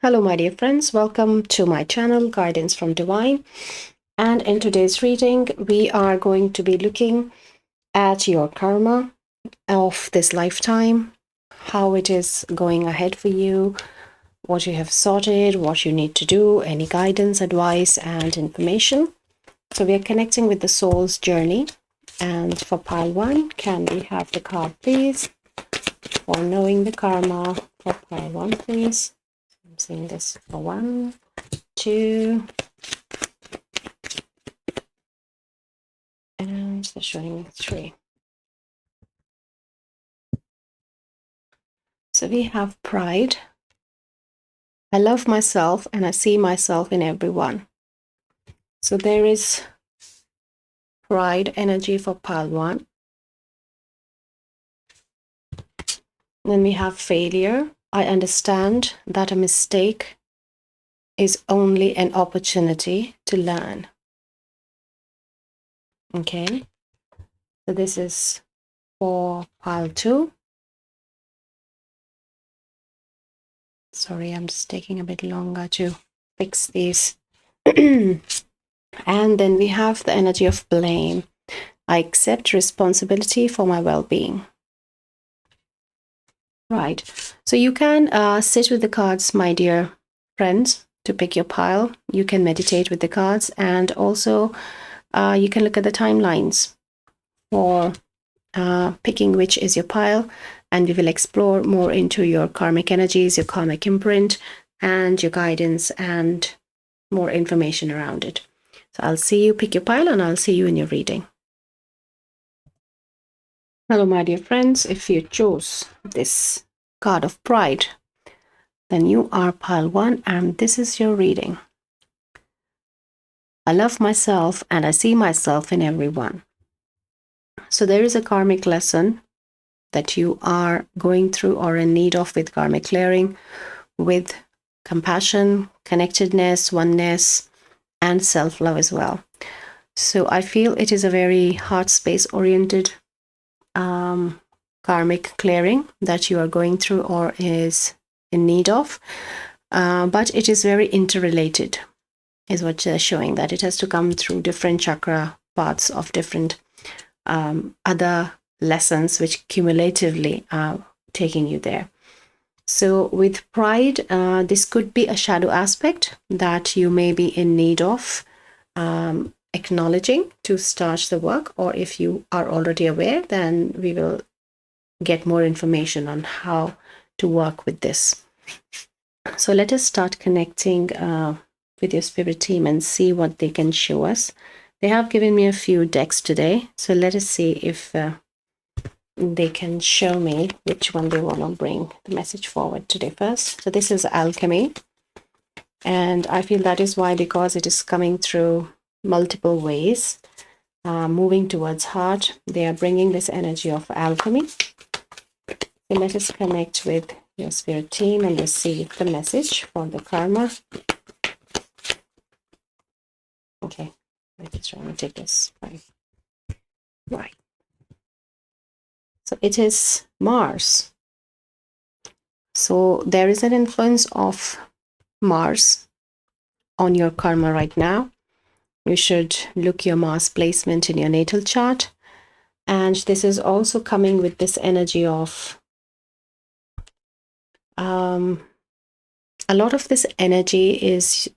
Hello, my dear friends. Welcome to my channel, Guidance from Divine. And in today's reading, we are going to be looking at your karma of this lifetime, how it is going ahead for you, what you have sorted, what you need to do, any guidance, advice, and information. So we are connecting with the soul's journey. And for pile 1, can we have the card, please? For knowing the karma for pile 1, please. I'm seeing this for 1, 2, and they're showing 3. So we have pride. I love myself and I see myself in everyone. So there is pride energy for pile 1. Then we have failure. I understand that a mistake is only an opportunity to learn. Okay. So this is for pile 2. Sorry, I'm just taking a bit longer to fix these. And then we have the energy of blame. I accept responsibility for my well-being. Right. So you can sit with the cards, my dear friends, to pick your pile. You can meditate with the cards, and also you can look at the timelines for picking which is your pile, and we will explore more into your karmic energies, your karmic imprint, and your guidance, and more information around it. So I'll see you pick your pile, and I'll see you in your reading. Hello, my dear friends. If you chose this card of pride, then you are pile 1, and this is your reading. I love myself and I see myself in everyone. So there is a karmic lesson that you are going through or in need of with karmic clearing, with compassion, connectedness, oneness, and self-love as well. So I feel it is a very heart space oriented karmic clearing that you are going through or is in need of, but it is very interrelated, is what they're showing, that it has to come through different chakra parts of different other lessons which cumulatively are taking you there. So with pride, this could be a shadow aspect that you may be in need of acknowledging to start the work, or if you are already aware, then we will get more information on how to work with this. So let us start connecting with your spirit team and see what they can show us. They have given me a few decks today, so let us see if they can show me which one they want to bring the message forward today first. So this is alchemy, and I feel that is why, because it is coming through multiple ways, moving towards heart, they are bringing this energy of alchemy. So let us connect with your spirit team and receive the message for the karma. Okay, let's try and take this. Right. So it is Mars. So there is an influence of Mars on your karma right now. You should look your Mars placement in your natal chart. And this is also coming with this energy of a lot of this energy is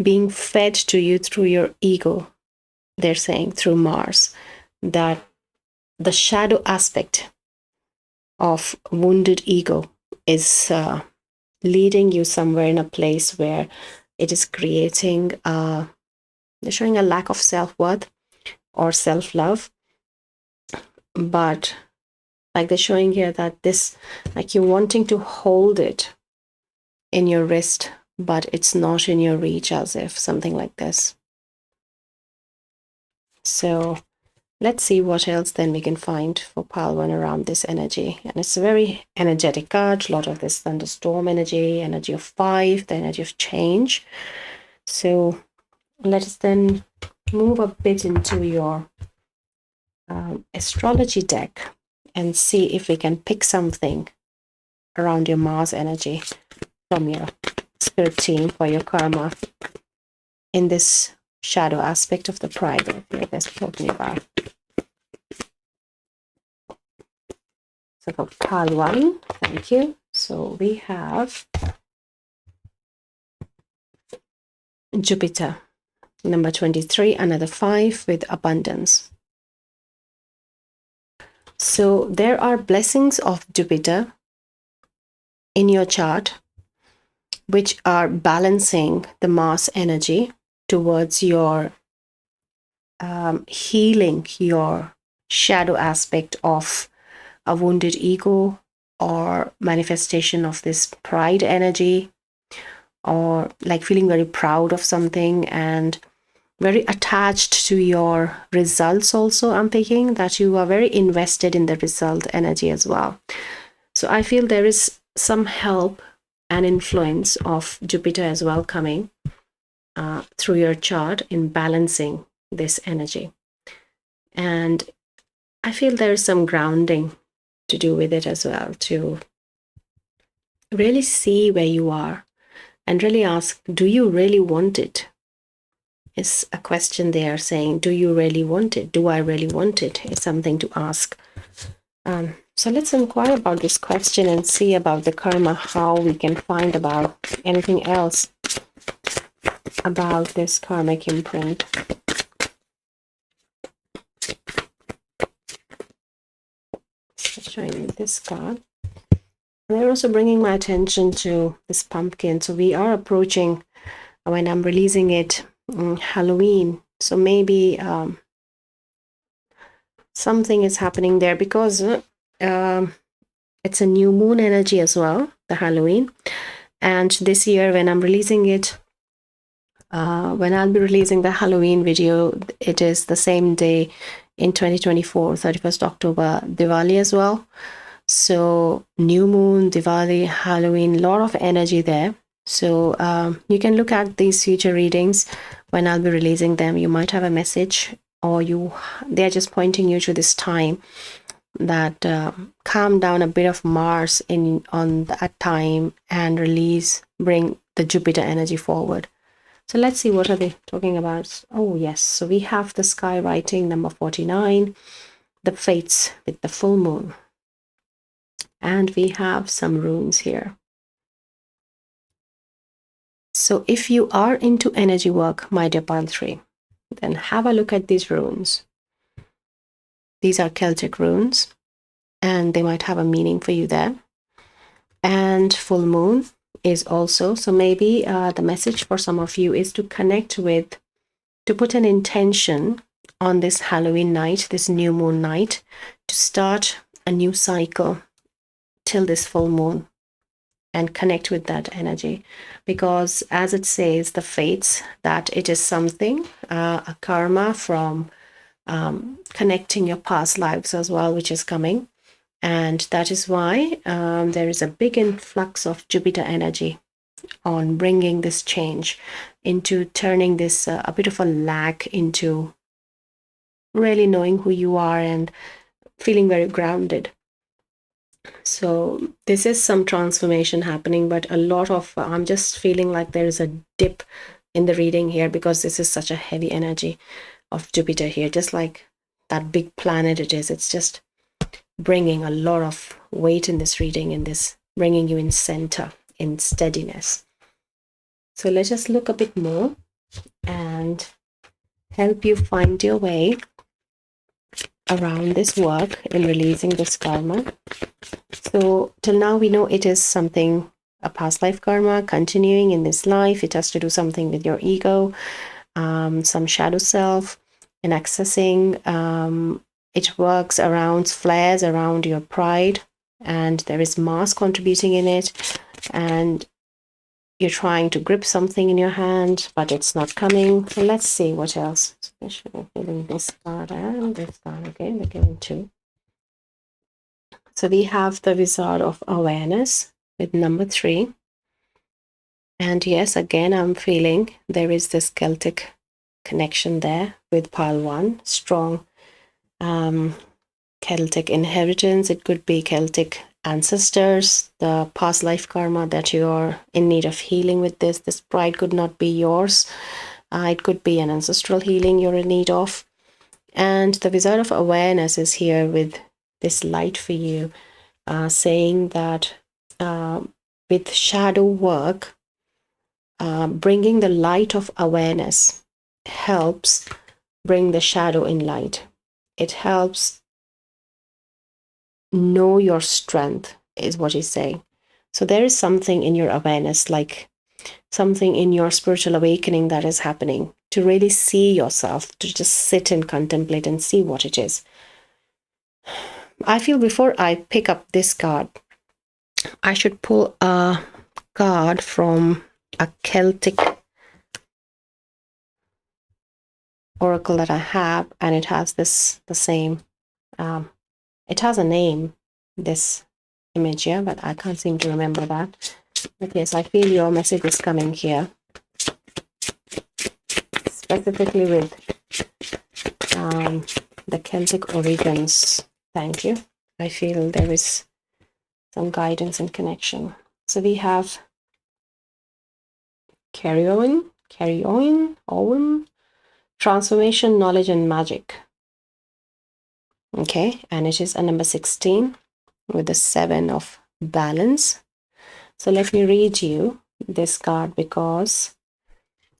being fed to you through your ego. They're saying through Mars, that the shadow aspect of wounded ego is leading you somewhere in a place where it is creating, they're showing a lack of self-worth or self-love. But like they're showing here that this, like you're wanting to hold it in your wrist, but it's not in your reach, as if something like this. So let's see what else then we can find for pile 1 around this energy. And it's a very energetic card, a lot of this thunderstorm energy, energy of 5, the energy of change. So let us then move a bit into your astrology deck and see if we can pick something around your Mars energy from your spirit team for your karma in this shadow aspect of the pride that we're talking about. So for pile 1, thank you. So we have Jupiter, number 23, another 5 with abundance. So there are blessings of Jupiter in your chart, which are balancing the Mars energy towards your healing your shadow aspect of a wounded ego, or manifestation of this pride energy, or like feeling very proud of something and very attached to your results also. I'm thinking that you are very invested in the result energy as well. So I feel there is some help and influence of Jupiter as well coming through your chart in balancing this energy. And I feel there is some grounding to do with it as well, to really see where you are and really ask, do you really want it? Is a question there, saying, do you really want it? Do I really want it? It's something to ask. So let's inquire about this question and see about the karma, how we can find about anything else about this karmic imprint. Showing this card. They're also bringing my attention to this pumpkin. So we are approaching, when I'm releasing it, Halloween. So maybe something is happening there, because it's a new moon energy as well, the Halloween. And this year when I'm releasing it, when I'll be releasing the Halloween video, it is the same day in 2024, 31st October, Diwali as well. So new moon, Diwali, Halloween, lot of energy there. So you can look at these future readings when I'll be releasing them. You might have a message, or they're just pointing you to this time that calm down a bit of Mars on that time and bring the Jupiter energy forward. So let's see, what are they talking about? Oh yes, so we have the sky writing, number 49, the fates with the full moon. And we have some runes here. So if you are into energy work, my dear pile 3, then have a look at these runes. These are Celtic runes, and they might have a meaning for you there. And full moon is also, so maybe the message for some of you is to connect with, to put an intention on this Halloween night, this new moon night, to start a new cycle till this full moon, and connect with that energy. Because as it says, the fates, that it is something, a karma from connecting your past lives as well, which is coming. And that is why there is a big influx of Jupiter energy on bringing this change into turning this a bit of a lack into really knowing who you are and feeling very grounded. So this is some transformation happening, but a lot of, I'm just feeling like there is a dip in the reading here, because this is such a heavy energy of Jupiter here, just like that big planet it is. It's just bringing a lot of weight in this reading, in this, bringing you in center, in steadiness. So let's just look a bit more and help you find your way around this work in releasing this karma. So till now we know it is something, a past life karma continuing in this life. It has to do something with your ego, some shadow self, and accessing. It works around, flares around your pride, and there is Mars contributing in it, and you're trying to grip something in your hand, but it's not coming. So let's see what else. Especially feeling this card and this card. Okay, they're giving 2. So we have the Wizard of Awareness with number 3. And yes, again, I'm feeling there is this Celtic connection there with pile 1, strong Celtic inheritance. It could be Celtic ancestors, the past life karma that you're in need of healing with this. This pride could not be yours. It could be an ancestral healing you're in need of. And the Wizard of Awareness is here with this light for you, saying that with shadow work, bringing the light of awareness helps bring the shadow in light. It helps know your strength, is what he's saying. So there is something in your awareness, like something in your spiritual awakening that is happening, to really see yourself, to just sit and contemplate and see what it is. I feel before I pick up this card, I should pull a card from a Celtic oracle that I have, and it has the same, it has a name, this image here, but I can't seem to remember that. But yes, I feel your message is coming here, specifically with the Celtic origins. Thank you. I feel there is some guidance and connection. So we have carry on, transformation, knowledge, and magic. Okay, and it is a number 16 with the 7 of balance. So let me read you this card because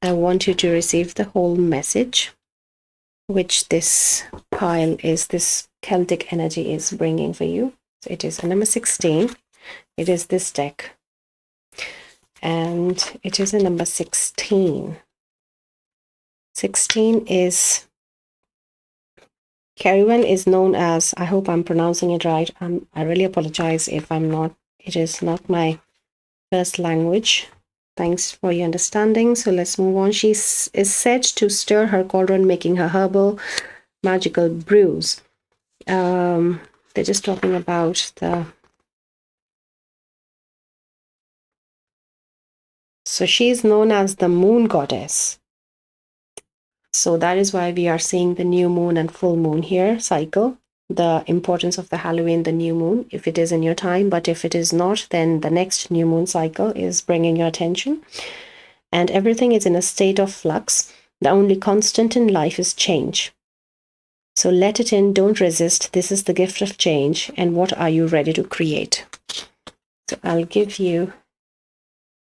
I want you to receive the whole message which this pile is, this Celtic energy is bringing for you. So it is a number 16. It is this deck. And it is a number 16. 16 is, Caravan is known as, I hope I'm pronouncing it right. I really apologize if I'm not. It is not my first language. Thanks for your understanding. So let's move on. She is said to stir her cauldron, making her herbal magical brews. They're just talking about the... So she is known as the moon goddess. So that is why we are seeing the new moon and full moon here cycle. The importance of the Halloween, the new moon, if it is in your time, but if it is not, then the next new moon cycle is bringing your attention. And everything is in a state of flux. The only constant in life is change. So let it in, don't resist. This is the gift of change. And what are you ready to create? So I'll give you,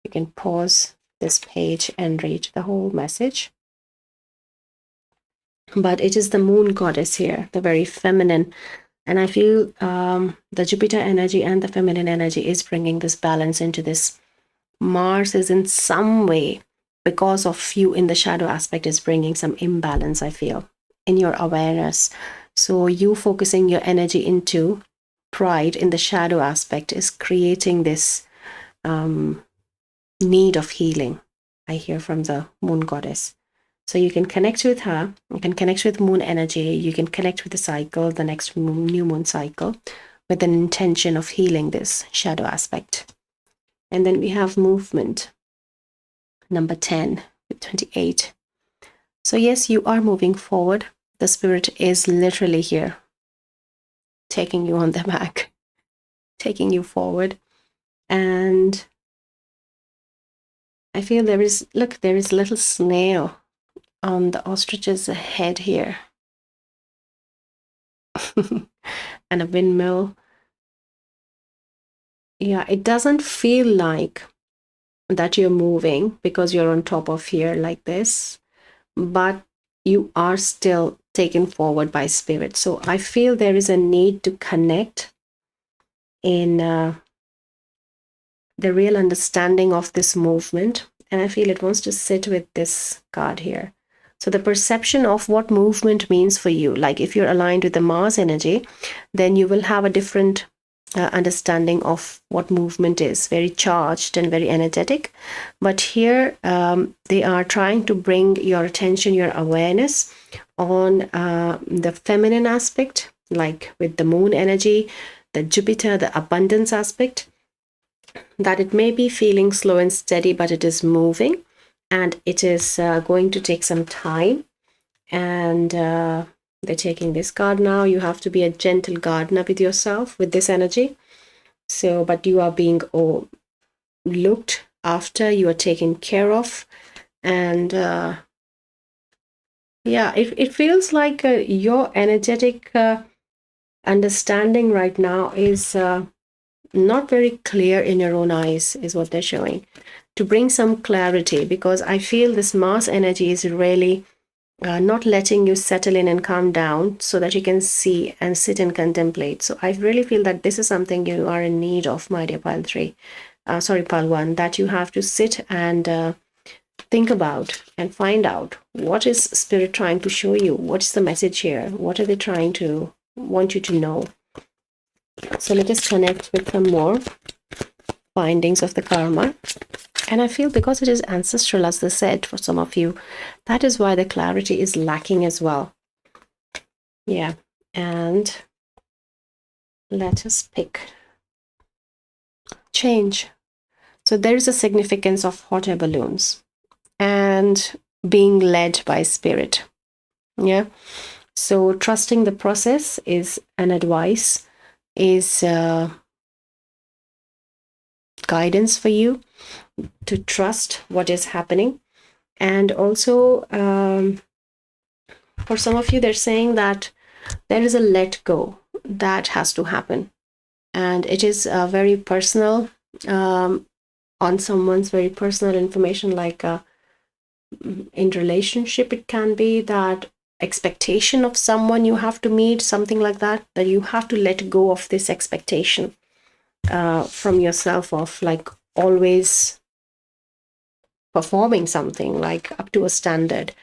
you can pause this page and read the whole message. But it is the moon goddess here, the very feminine. And I feel the Jupiter energy and the feminine energy is bringing this balance into this. Mars is in some way, because of you in the shadow aspect, is bringing some imbalance, I feel, in your awareness. So you focusing your energy into pride in the shadow aspect is creating this need of healing, I hear from the moon goddess. So you can connect with her, you can connect with moon energy, you can connect with the cycle, the next new moon cycle, with an intention of healing this shadow aspect. And then we have movement, number 10 with 28. So yes, you are moving forward. The spirit is literally here, taking you on the back, taking you forward. And I feel there is, look, there is a little snail on the ostrich's head here. And a windmill. Yeah, it doesn't feel like that you're moving because you're on top of here like this, but you are still taken forward by spirit. So I feel there is a need to connect in the real understanding of this movement. And I feel it wants to sit with this card here. So the perception of what movement means for you, like if you're aligned with the Mars energy, then you will have a different understanding of what movement is, very charged and very energetic. But here they are trying to bring your attention, your awareness on the feminine aspect, like with the moon energy, the Jupiter, the abundance aspect, that it may be feeling slow and steady, but it is moving. And it is going to take some time. And they're taking this card now. You have to be a gentle gardener with yourself with this energy. So, but you are being looked after, you are taken care of, and yeah, it feels like your energetic understanding right now is not very clear in your own eyes, is what they're showing. To bring some clarity, because I feel this Mars energy is really not letting you settle in and calm down so that you can see and sit and contemplate. So I really feel that this is something you are in need of, my dear Pile 3. Pile 1, that you have to sit and think about and find out what is Spirit trying to show you. What is the message here? What are they trying to want you to know? So let us connect with some more findings of the karma. And I feel because it is ancestral, as they said, for some of you, that is why the clarity is lacking as well. Yeah. And let us pick change. So there is a significance of hot air balloons and being led by Spirit. Yeah. So trusting the process is an advice, is guidance for you to trust what is happening. And also for some of you, they're saying that there is a let go that has to happen, and it is very personal, on someone's very personal information, like in relationship it can be that expectation of someone you have to meet, something like that, that you have to let go of this expectation from yourself of like always performing something like up to a standard.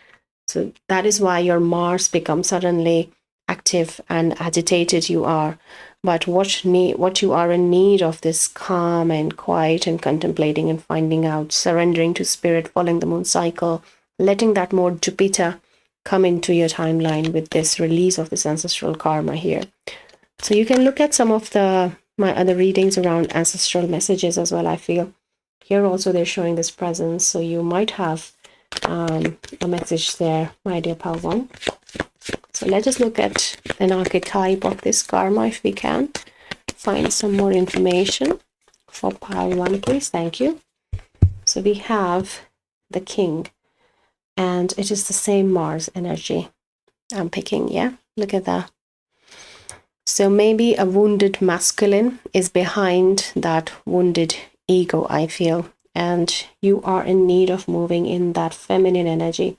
So that is why your Mars becomes suddenly active and agitated you are. But what you are in need of, this calm and quiet and contemplating and finding out, surrendering to Spirit, following the moon cycle, letting that more Jupiter come into your timeline with this release of this ancestral karma here. So you can look at some of my other readings around ancestral messages as well. I feel here also they're showing this presence, so you might have a message there, my dear Pile 1. So let us look at an archetype of this karma if we can find some more information for Pile 1, please. Thank you. So we have the King, and it is the same Mars energy I'm picking. Yeah, look at that. So maybe a wounded masculine is behind that wounded ego, I feel, and you are in need of moving in that feminine energy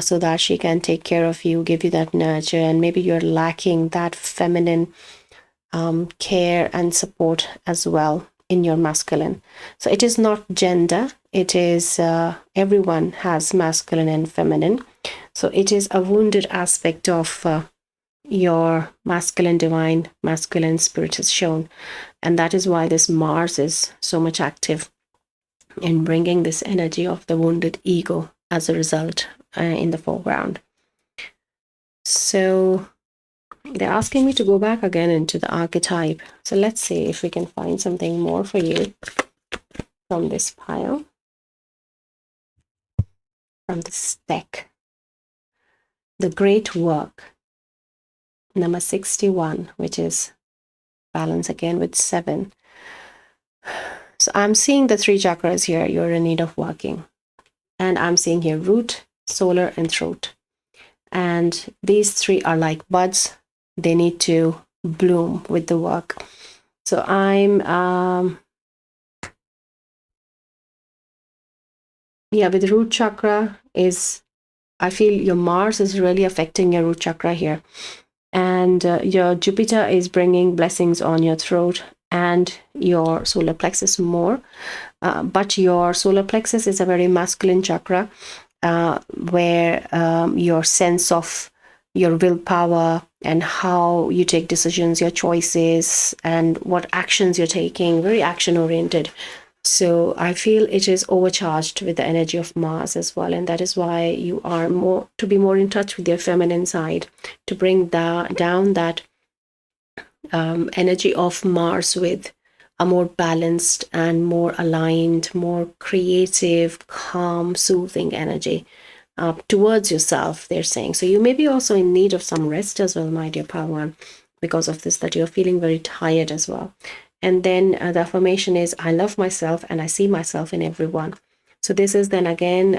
so that she can take care of you, give you that nurture, and maybe you're lacking that feminine care and support as well in your masculine. So it is not gender, it is everyone has masculine and feminine. So it is a wounded aspect of your masculine divine, masculine spirit is shown. And that is why this Mars is so much active in bringing this energy of the wounded ego as a result in the foreground. So they're asking me to go back again into the archetype. So let's see if we can find something more for you from this pile, from this deck. The Great Work, number 61, which is balance again with 7. So I'm seeing the 3 chakras here. You're in need of working. And I'm seeing here root, solar, and throat. And these 3 are like buds. They need to bloom with the work. So I'm, with the root chakra is, I feel your Mars is really affecting your root chakra here. And your Jupiter is bringing blessings on your throat and your solar plexus more. But your solar plexus is a very masculine chakra where your sense of your willpower and how you take decisions, your choices, and what actions you're taking, very action oriented. So I feel it is overcharged with the energy of Mars as well. And that is why you are to be more in touch with your feminine side, to bring down that energy of Mars with a more balanced and more aligned, more creative, calm, soothing energy towards yourself, they're saying. So you may be also in need of some rest as well, my dear Pile 1, because of this, that you're feeling very tired as well. And then the affirmation is, I love myself and I see myself in everyone. So this is then again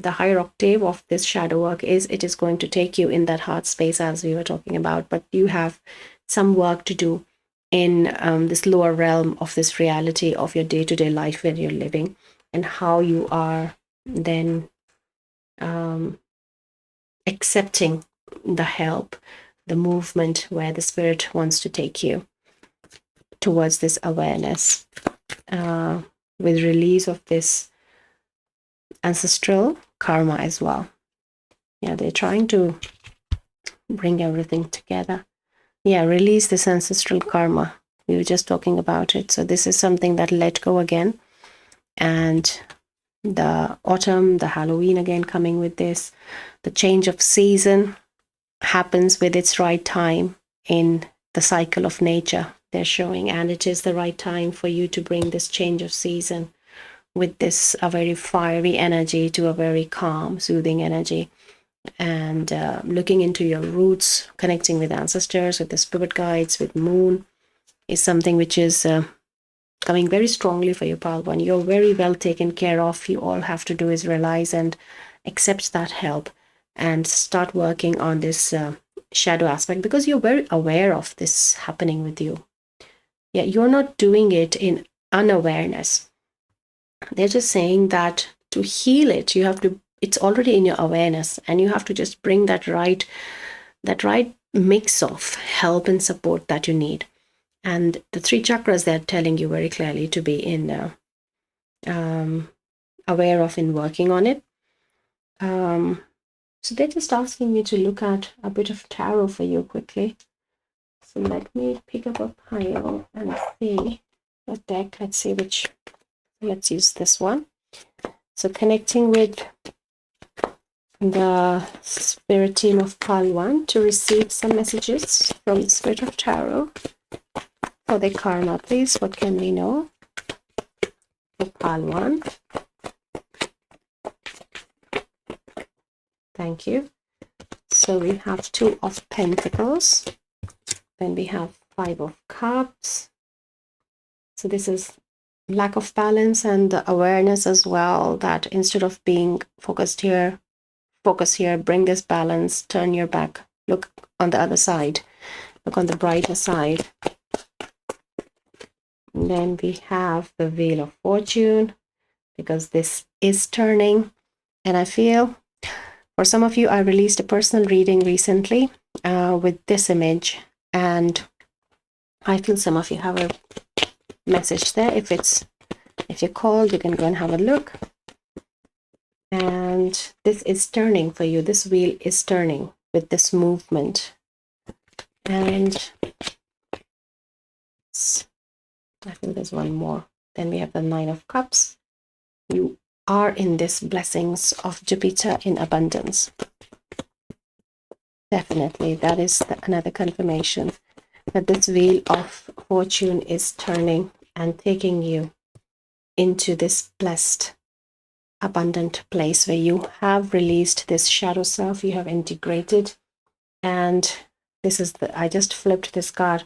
the higher octave of this shadow work is it is going to take you in that heart space as we were talking about, but you have some work to do in this lower realm of this reality of your day-to-day life where you're living, and how you are then accepting the help, the movement where the spirit wants to take you towards this awareness, with release of this ancestral karma as well. Yeah, they're trying to bring everything together. Yeah, release this ancestral karma. We were just talking about it. So this is something that let go again. And the autumn, the Halloween again coming with this. The change of season happens with its right time in the cycle of nature, they're showing. And it is the right time for you to bring this change of season with this a very fiery energy to a very calm, soothing energy. And looking into your roots, connecting with ancestors, with the spirit guides, with moon, is something which is coming very strongly for you, Pal One. You're very well taken care of. You all have to do is realize and accept that help and start working on this shadow aspect, because you're very aware of this happening with you. Yeah, you're not doing it in unawareness. They're just saying that to heal it, you have to, it's already in your awareness, and you have to just bring that right mix of help and support that you need. And the 3 chakras, they're telling you very clearly to be in aware of in working on it. So they're just asking me to look at a bit of tarot for you quickly. So let me pick up a pile and see a deck. Let's see which. Let's use this one. So connecting with the spirit team of Pal One to receive some messages from the spirit of tarot for the karma, please. What can we know for Pal One? Thank you. So we have 2 of Pentacles. Then we have 5 of Cups. So this is lack of balance and the awareness as well, that instead of being focus here, bring this balance, turn your back, look on the other side, look on the brighter side. And then we have the Wheel of Fortune, because this is turning. And I feel for some of you, I released a personal reading recently with this image, and I feel some of you have a message there. If you're called, you can go and have a look. And this is turning for you. This wheel is turning with this movement. And I think there's one more. Then we have the 9 of Cups. You are in this blessings of Jupiter in abundance. Definitely, that is another confirmation that this wheel of fortune is turning and taking you into this blessed, abundant place where you have released this shadow self, you have integrated. And this is I just flipped this card,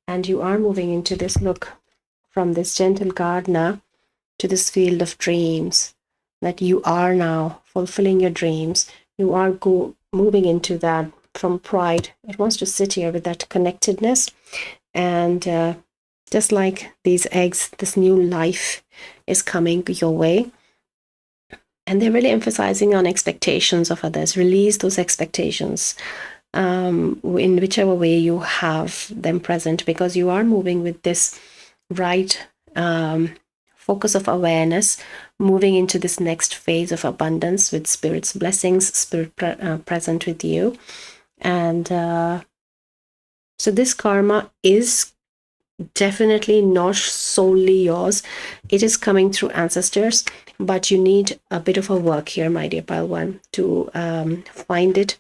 and you are moving into this look from this gentle gardener to this field of dreams, that you are now fulfilling your dreams. You are moving into that from pride. It wants to sit here with that connectedness. And just like these eggs, this new life is coming your way. And they're really emphasizing on expectations of others. Release those expectations in whichever way you have them present, because you are moving with this right focus of awareness, moving into this next phase of abundance with spirit's blessings, spirit present with you. And so this karma is definitely not solely yours. It is coming through ancestors, but you need a bit of a work here, my dear Pile One, to find it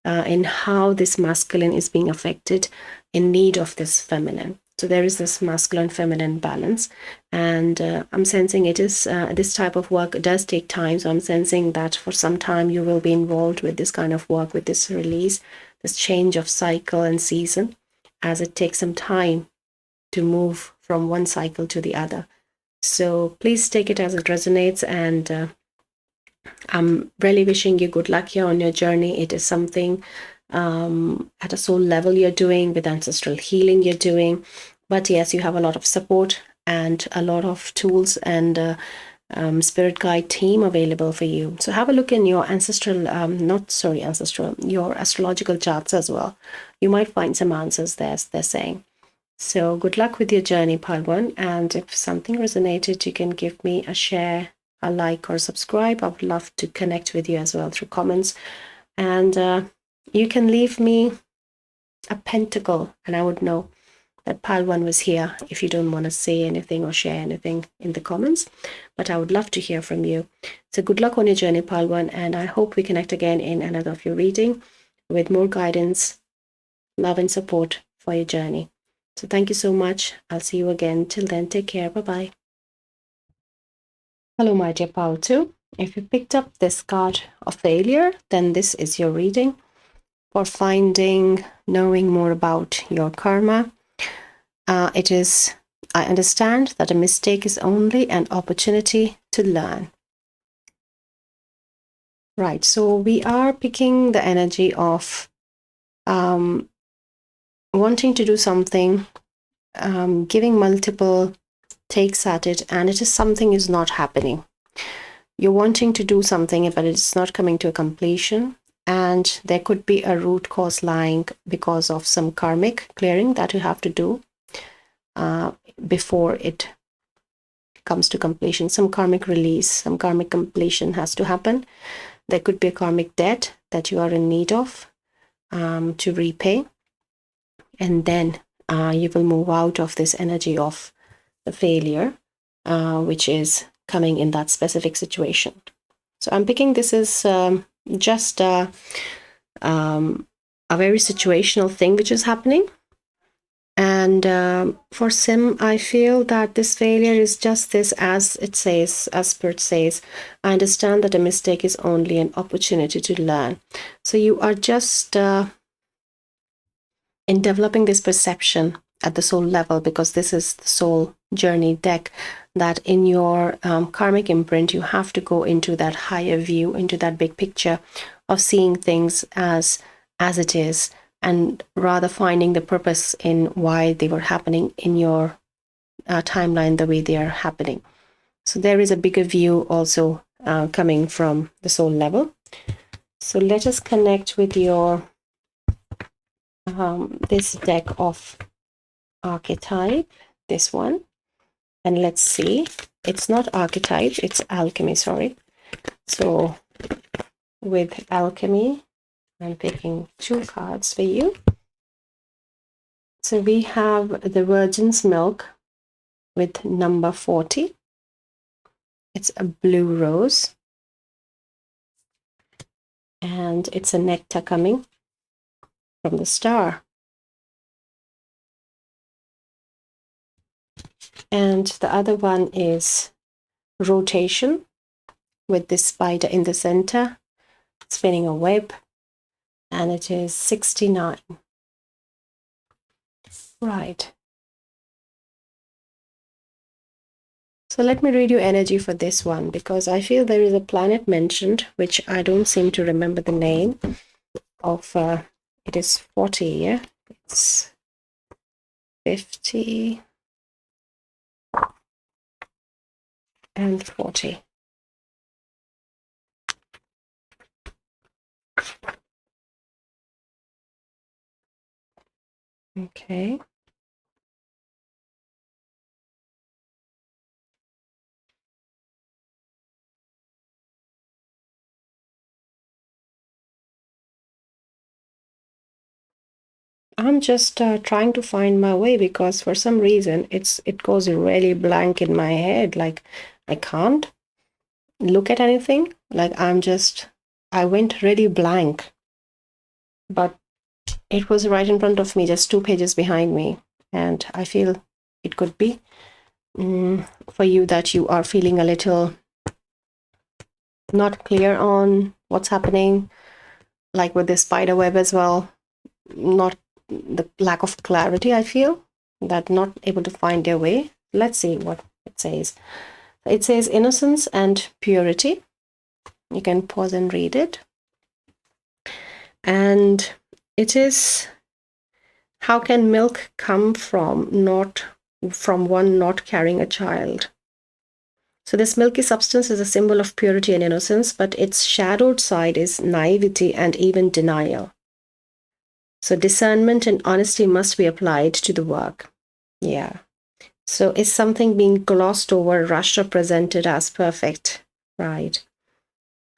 in how this masculine is being affected in need of this feminine. So there is this masculine feminine balance, and I'm sensing it is this type of work does take time. So I'm sensing that for some time you will be involved with this kind of work, with this release, this change of cycle and season, as it takes some time to move from one cycle to the other. So please take it as it resonates, and I'm really wishing you good luck here on your journey. It is something at a soul level you're doing, with ancestral healing you're doing. But yes, you have a lot of support and a lot of tools and spirit guide team available for you. So have a look in your your astrological charts as well. You might find some answers there, they're saying. So good luck with your journey, Palwan. And if something resonated, you can give me a share, a like, or subscribe. I would love to connect with you as well through comments. And you can leave me a pentacle and I would know that Palwan was here if you don't want to say anything or share anything in the comments. But I would love to hear from you. So good luck on your journey, Palwan, and I hope we connect again in another of your reading with more guidance, love, and support for your journey. So thank you so much. I'll see you again. Till then, take care. Bye-bye. Hello, my dear Pal 2. If you picked up this card of failure, then this is your reading for knowing more about your karma. It is, I understand that a mistake is only an opportunity to learn. Right, so we are picking the energy of wanting to do something, giving multiple takes at it, and it is something is not happening. You're wanting to do something, but it's not coming to a completion, and there could be a root cause lying because of some karmic clearing that you have to do before it comes to completion. Some karmic release, some karmic completion has to happen. There could be a karmic debt that you are in need of to repay, and then you will move out of this energy of the failure, which is coming in that specific situation. So I'm picking this is just a very situational thing which is happening. And for Sim, I feel that this failure is just this, as it says, as Spirit says, I understand that a mistake is only an opportunity to learn. So you are just in developing this perception at the soul level, because this is the soul journey deck, that in your karmic imprint, you have to go into that higher view, into that big picture of seeing things as it is, and rather finding the purpose in why they were happening in your timeline the way they are happening. So there is a bigger view also coming from the soul level. So let us connect with your this deck of archetype, this one, and let's see. It's not archetype, it's alchemy, sorry. So with alchemy, I'm picking 2 cards for you. So we have the Virgin's Milk with number 40. It's a blue rose. And it's a nectar coming from the star. And the other one is rotation with this spider in the center, spinning a web. And it is 69. Right. So let me read you energy for this one, because I feel there is a planet mentioned, which I don't seem to remember the name of. It is 40, yeah? It's 50 and 40. Okay. I'm just trying to find my way, because for some reason it goes really blank in my head. Like I can't look at anything. Like I went really blank. But it was right in front of me, just 2 pages behind me. And I feel it could be for you that you are feeling a little not clear on what's happening, like with the spider web as well. Not the lack of clarity, I feel. that not able to find their way. Let's see what it says. It says innocence and purity. You can pause and read it. And it is, how can milk come from one not carrying a child? So this milky substance is a symbol of purity and innocence, but its shadowed side is naivety and even denial. So discernment and honesty must be applied to the work. Yeah. So is something being glossed over, rushed, or presented as perfect? Right.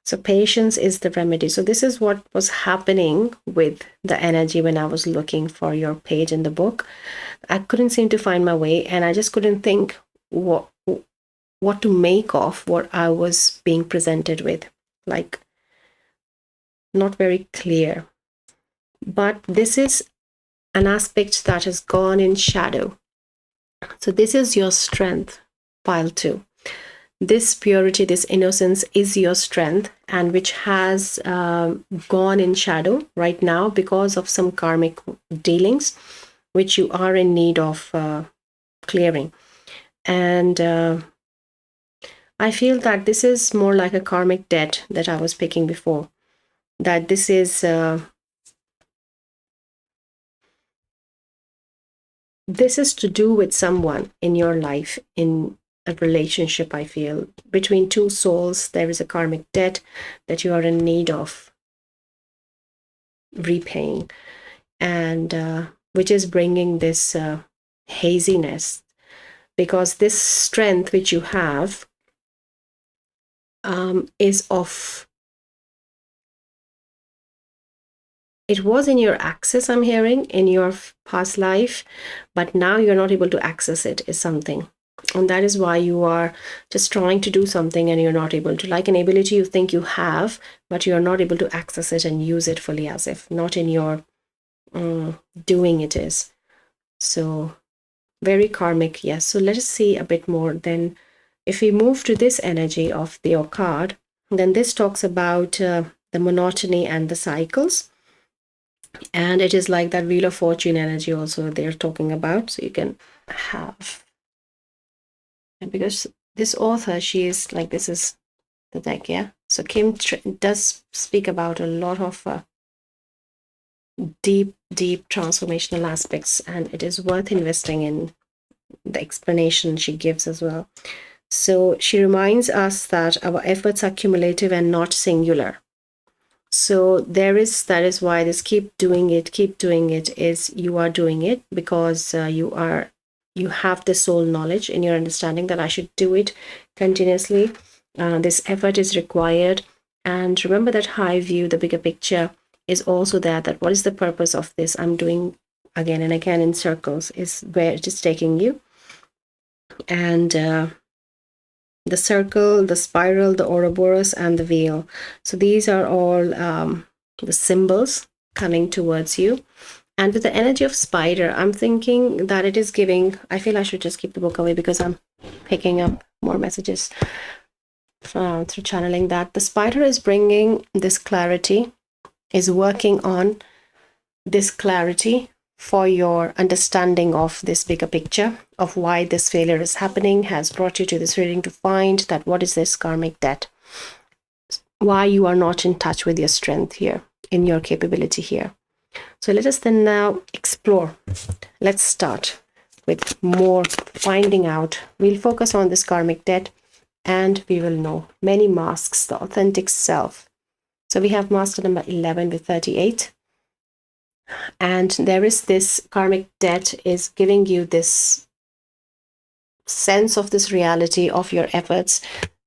So patience is the remedy. So this is what was happening with the energy when I was looking for your page in the book. I couldn't seem to find my way, and I just couldn't think what to make of what I was being presented with. Like, not very clear. But this is an aspect that has gone in shadow. So this is your strength, pile 2. This purity, this innocence is your strength, and which has gone in shadow right now because of some karmic dealings, which you are in need of clearing. And I feel that this is more like a karmic debt that I was picking before. That this is to do with someone in your life, in a relationship. I feel between two souls there is a karmic debt that you are in need of repaying, and which is bringing this haziness, because this strength which you have is of, it was in your access, I'm hearing, in your past life, but now you're not able to access it, is something. And that is why you are just trying to do something and you're not able to, like an ability you think you have, but you're not able to access it and use it fully, as if not in your doing it is. So very karmic, yes. So let us see a bit more. Then if we move to this energy of your card, then this talks about the monotony and the cycles. And it is like that Wheel of Fortune energy also they're talking about. So you can have, and because this author, she is like, this is the deck, yeah. So Kim does speak about a lot of deep transformational aspects, and it is worth investing in the explanation she gives as well. So she reminds us that our efforts are cumulative and not singular. So that is why this keep doing it is, you are doing it because you have the soul knowledge in your understanding that I should do it continuously. This effort is required, and remember that high view, the bigger picture is also there, that what is the purpose of this I'm doing again and again in circles is where it is taking you. And the circle, the spiral, the Ouroboros, and the wheel. So these are all the symbols coming towards you. And with the energy of spider, I'm thinking that it is giving, I feel I should just keep the book away because I'm picking up more messages through channeling, that the spider is bringing this clarity, is working on this clarity for your understanding of this bigger picture of why this failure is happening, has brought you to this reading to find that what is this karmic debt, why you are not in touch with your strength here, in your capability here. So let us then now explore. Let's start with more finding out. We'll focus on this karmic debt, and we will know many masks, the authentic self. So we have master number 11 with 38. And there is this karmic debt is giving you this sense of this reality of your efforts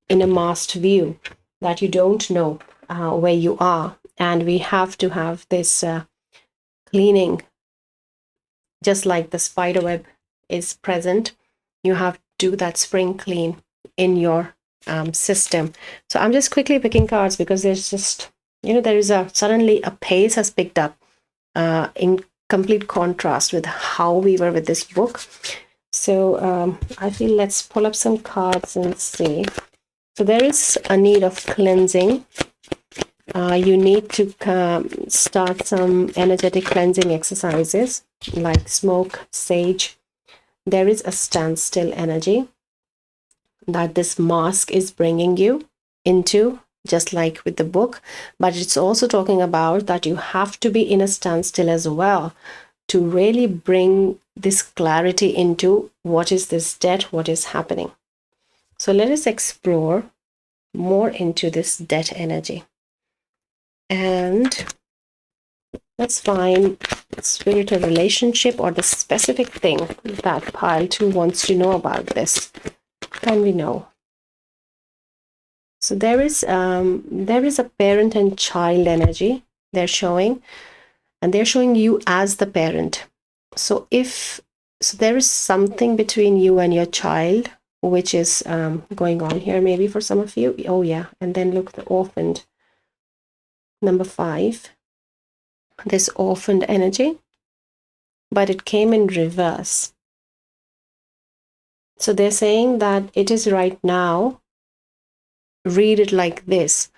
in a masked view, that you don't know where you are. And we have to have this cleaning, just like the spider web is present. You have to do that spring clean in your system. So I'm just quickly picking cards because there's just, there is suddenly a pace has picked up in complete contrast with how we were with this book. So I feel let's pull up some cards and see. So there is a need of cleansing. You need to start some energetic cleansing exercises like smoke, sage, there is a standstill energy that this mask is bringing you into, just like with the book. But it's also talking about that you have to be in a standstill as well to really bring this clarity into what is this debt, what is happening. So let us explore more into this debt energy. And let's find spirit or relationship or the specific thing that pile 2 wants to know about this. Can we know? So there is a parent and child energy they're showing, and they're showing you as the parent. So there is something between you and your child which is going on here, maybe for some of you. Oh yeah, and then look, the orphaned, number 5, this orphaned energy, but it came in reverse. So they're saying that it is right now, read it like this,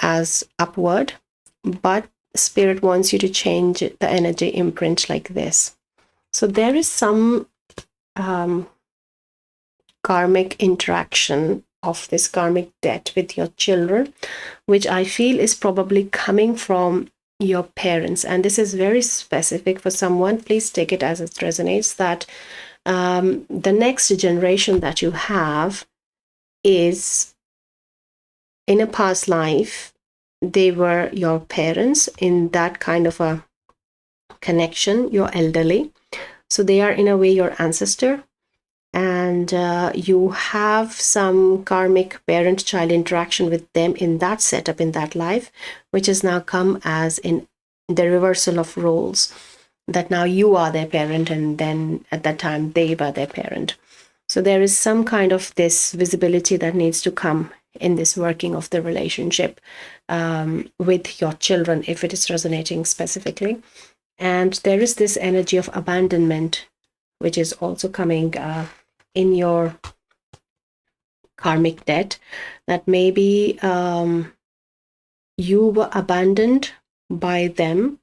as upward, but spirit wants you to change the energy imprint like this. So there is some karmic interaction of this karmic debt with your children, which I feel is probably coming from your parents. And this is very specific for someone. Please take it as it resonates, that the next generation that you have is, in a past life, they were your parents in that kind of a connection, your elderly. So they are in a way your ancestor, and you have some karmic parent-child interaction with them in that setup, in that life, which has now come as in the reversal of roles, that now you are their parent and then at that time they were their parent. So there is some kind of this visibility that needs to come in this working of the relationship with your children, if it is resonating specifically. And there is this energy of abandonment, which is also coming in your karmic debt, that maybe you were abandoned by them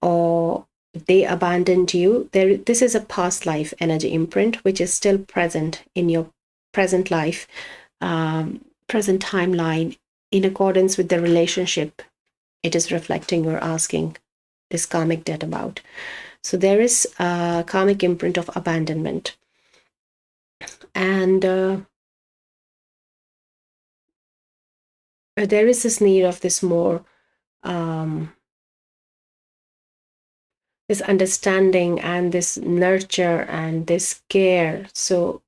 or they abandoned you. This is a past life energy imprint, which is still present in your present life, present timeline, in accordance with the relationship it is reflecting or asking this karmic debt about. So there is a karmic imprint of abandonment. And there is this need of this more, this understanding and this nurture and this care. So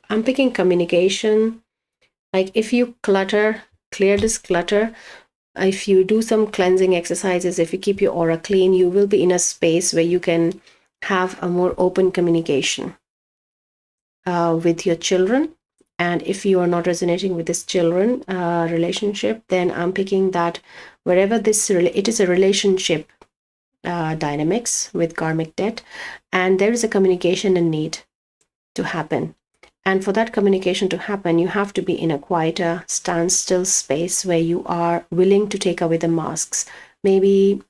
I'm picking communication. Like if you clear this clutter, if you do some cleansing exercises, if you keep your aura clean, you will be in a space where you can have a more open communication with your children. And if you are not resonating with this children relationship, then I'm picking that wherever it is a relationship dynamics with karmic debt, and there is a communication and need to happen. And for that communication to happen, you have to be in a quieter, standstill space where you are willing to take away the masks. Maybe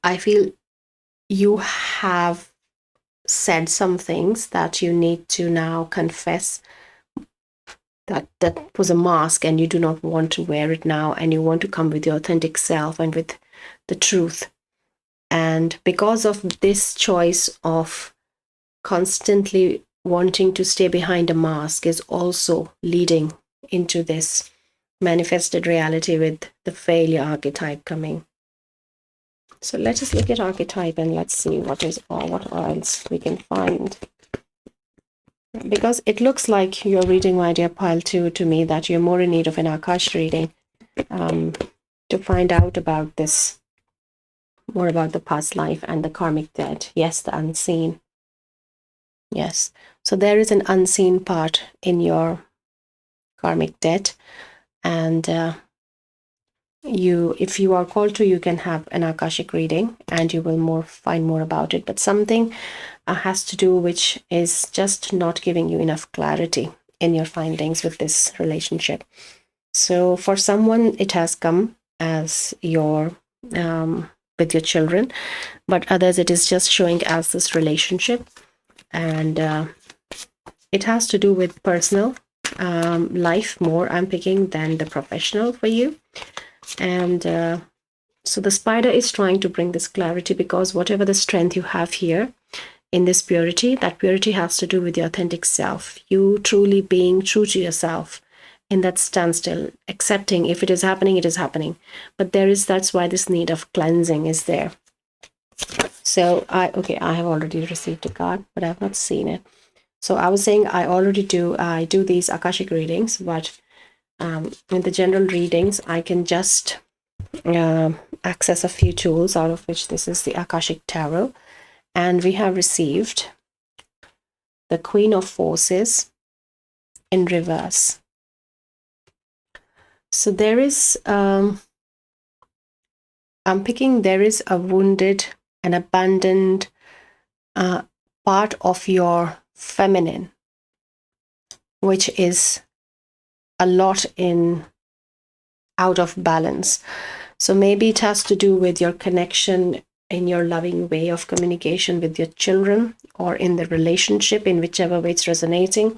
I feel you have said some things that you need to now confess that was a mask and you do not want to wear it now, and you want to come with your authentic self and with the truth. And because of this choice of constantly wanting to stay behind a mask is also leading into this manifested reality with the failure archetype coming. So let us look at archetype and let's see what else we can find. Because it looks like you're reading, my dear pile 2, to me, that you're more in need of an Akash reading to find out about this, more about the past life and the karmic debt. Yes, the unseen. Yes. So there is an unseen part in your karmic debt, and if you are called to, you can have an Akashic reading and you will find more about it. But something has to do, which is just not giving you enough clarity in your findings with this relationship. So for someone, it has come as your with your children, but others it is just showing as this relationship. And it has to do with personal life more, I'm picking, than the professional for you. And so the spider is trying to bring this clarity, because whatever the strength you have here in this purity, that purity has to do with the authentic self, you truly being true to yourself in that standstill, accepting if it is happening, it is happening. But that's why this need of cleansing is there. So I have already received a card, but I have not seen it. So I was saying I do these Akashic readings, but in the general readings, I can just access a few tools, out of which this is the Akashic Tarot. And we have received the Queen of Forces in reverse. So there is, I'm picking, there is a wounded and abandoned part of your feminine, which is a lot out of balance. So maybe it has to do with your connection in your loving way of communication with your children, or in the relationship, in whichever way it's resonating.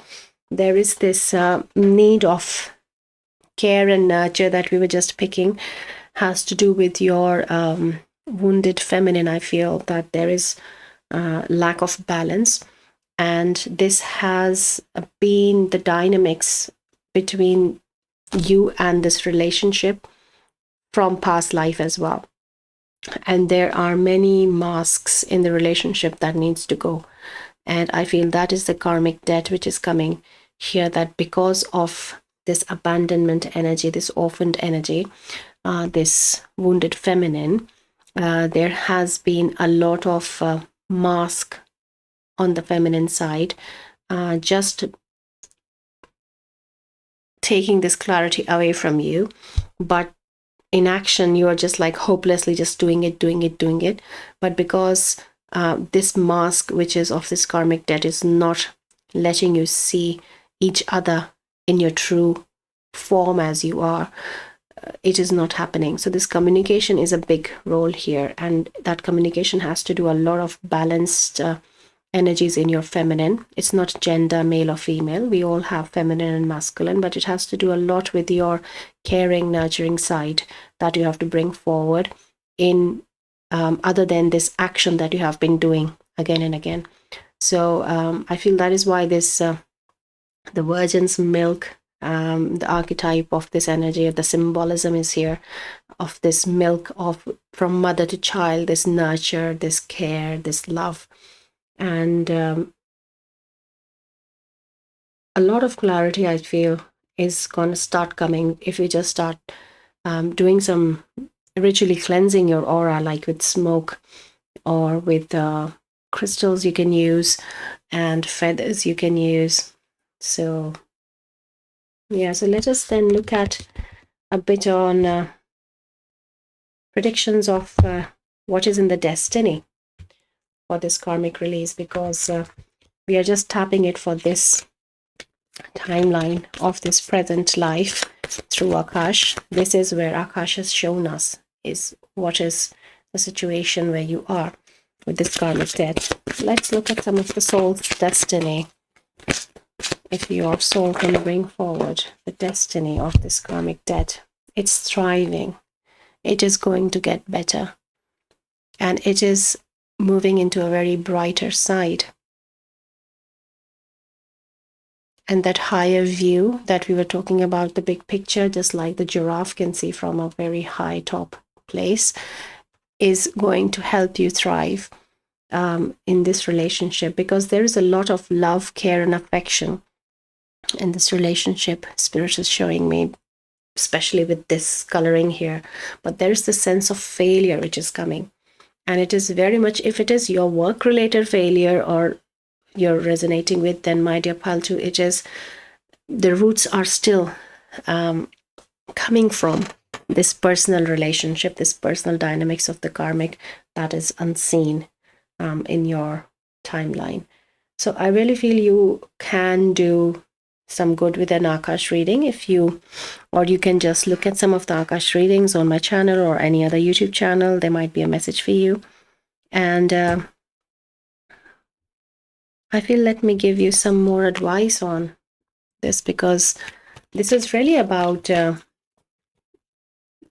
There is this need of care and nurture that we were just picking, has to do with your wounded feminine. I feel that there is lack of balance, and this has been the dynamics between you and this relationship from past life as well. And there are many masks in the relationship that needs to go. And I feel that is the karmic debt which is coming here, that because of this abandonment energy, this orphaned energy, this wounded feminine, there has been a lot of mask on the feminine side, just taking this clarity away from you. But in action, you are just like hopelessly just doing it. But because this mask, which is of this karmic debt, is not letting you see each other in your true form as you are, it is not happening. So this communication is a big role here, and that communication has to do a lot of balanced energies in your feminine. It's not gender, male or female. We all have feminine and masculine, but it has to do a lot with your caring, nurturing side that you have to bring forward in other than this action that you have been doing again and again. So I feel that is why this the virgin's milk, the archetype of this energy, the symbolism is here of this milk of from mother to child, this nurture, this care, this love. And a lot of clarity, I feel, is going to start coming if you just start doing some ritually cleansing your aura, like with smoke or with crystals you can use, and feathers you can use. So yeah, so let us then look at a bit on predictions of what is in the destiny for this karmic release, because we are just tapping it for this timeline of this present life through Akash. This is where Akash has shown us is what is the situation where you are with this karmic debt. Let's look at some of the soul's destiny. If your soul can bring forward the destiny of this karmic debt, it's thriving. It is going to get better. And it is moving into a very brighter side. And that higher view that we were talking about, the big picture, just like the giraffe can see from a very high top place, is going to help you thrive in this relationship, because there is a lot of love, care, and affection in this relationship. Spirit is showing me, especially with this coloring here. But there is the sense of failure which is coming. And it is very much, if it is your work-related failure or you're resonating with, then my dear Paltu, it is, the roots are still coming from this personal relationship, this personal dynamics of the karmic that is unseen in your timeline. So I really feel you can do some good with an Akash reading. Or you can just look at some of the Akash readings on my channel or any other YouTube channel. There might be a message for you. And I feel, let me give you some more advice on this, because this is really about, the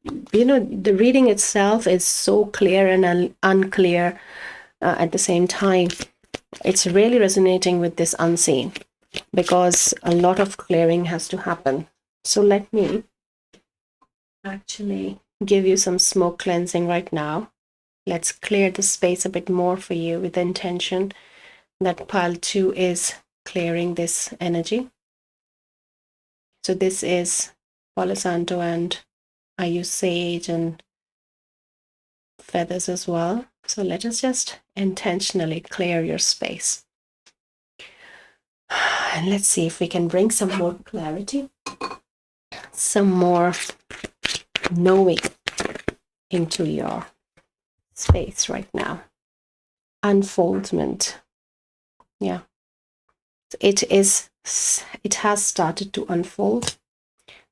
reading itself is so clear and unclear at the same time. It's really resonating with this unseen, because a lot of clearing has to happen. So let me actually give you some smoke cleansing right now. Let's clear the space a bit more for you with the intention that pile 2 is clearing this energy. So this is Palo Santo, and I use sage and feathers as well. So let us just intentionally clear your space. And let's see if we can bring some more clarity, some more knowing into your space right now. Unfoldment. Yeah. It has started to unfold.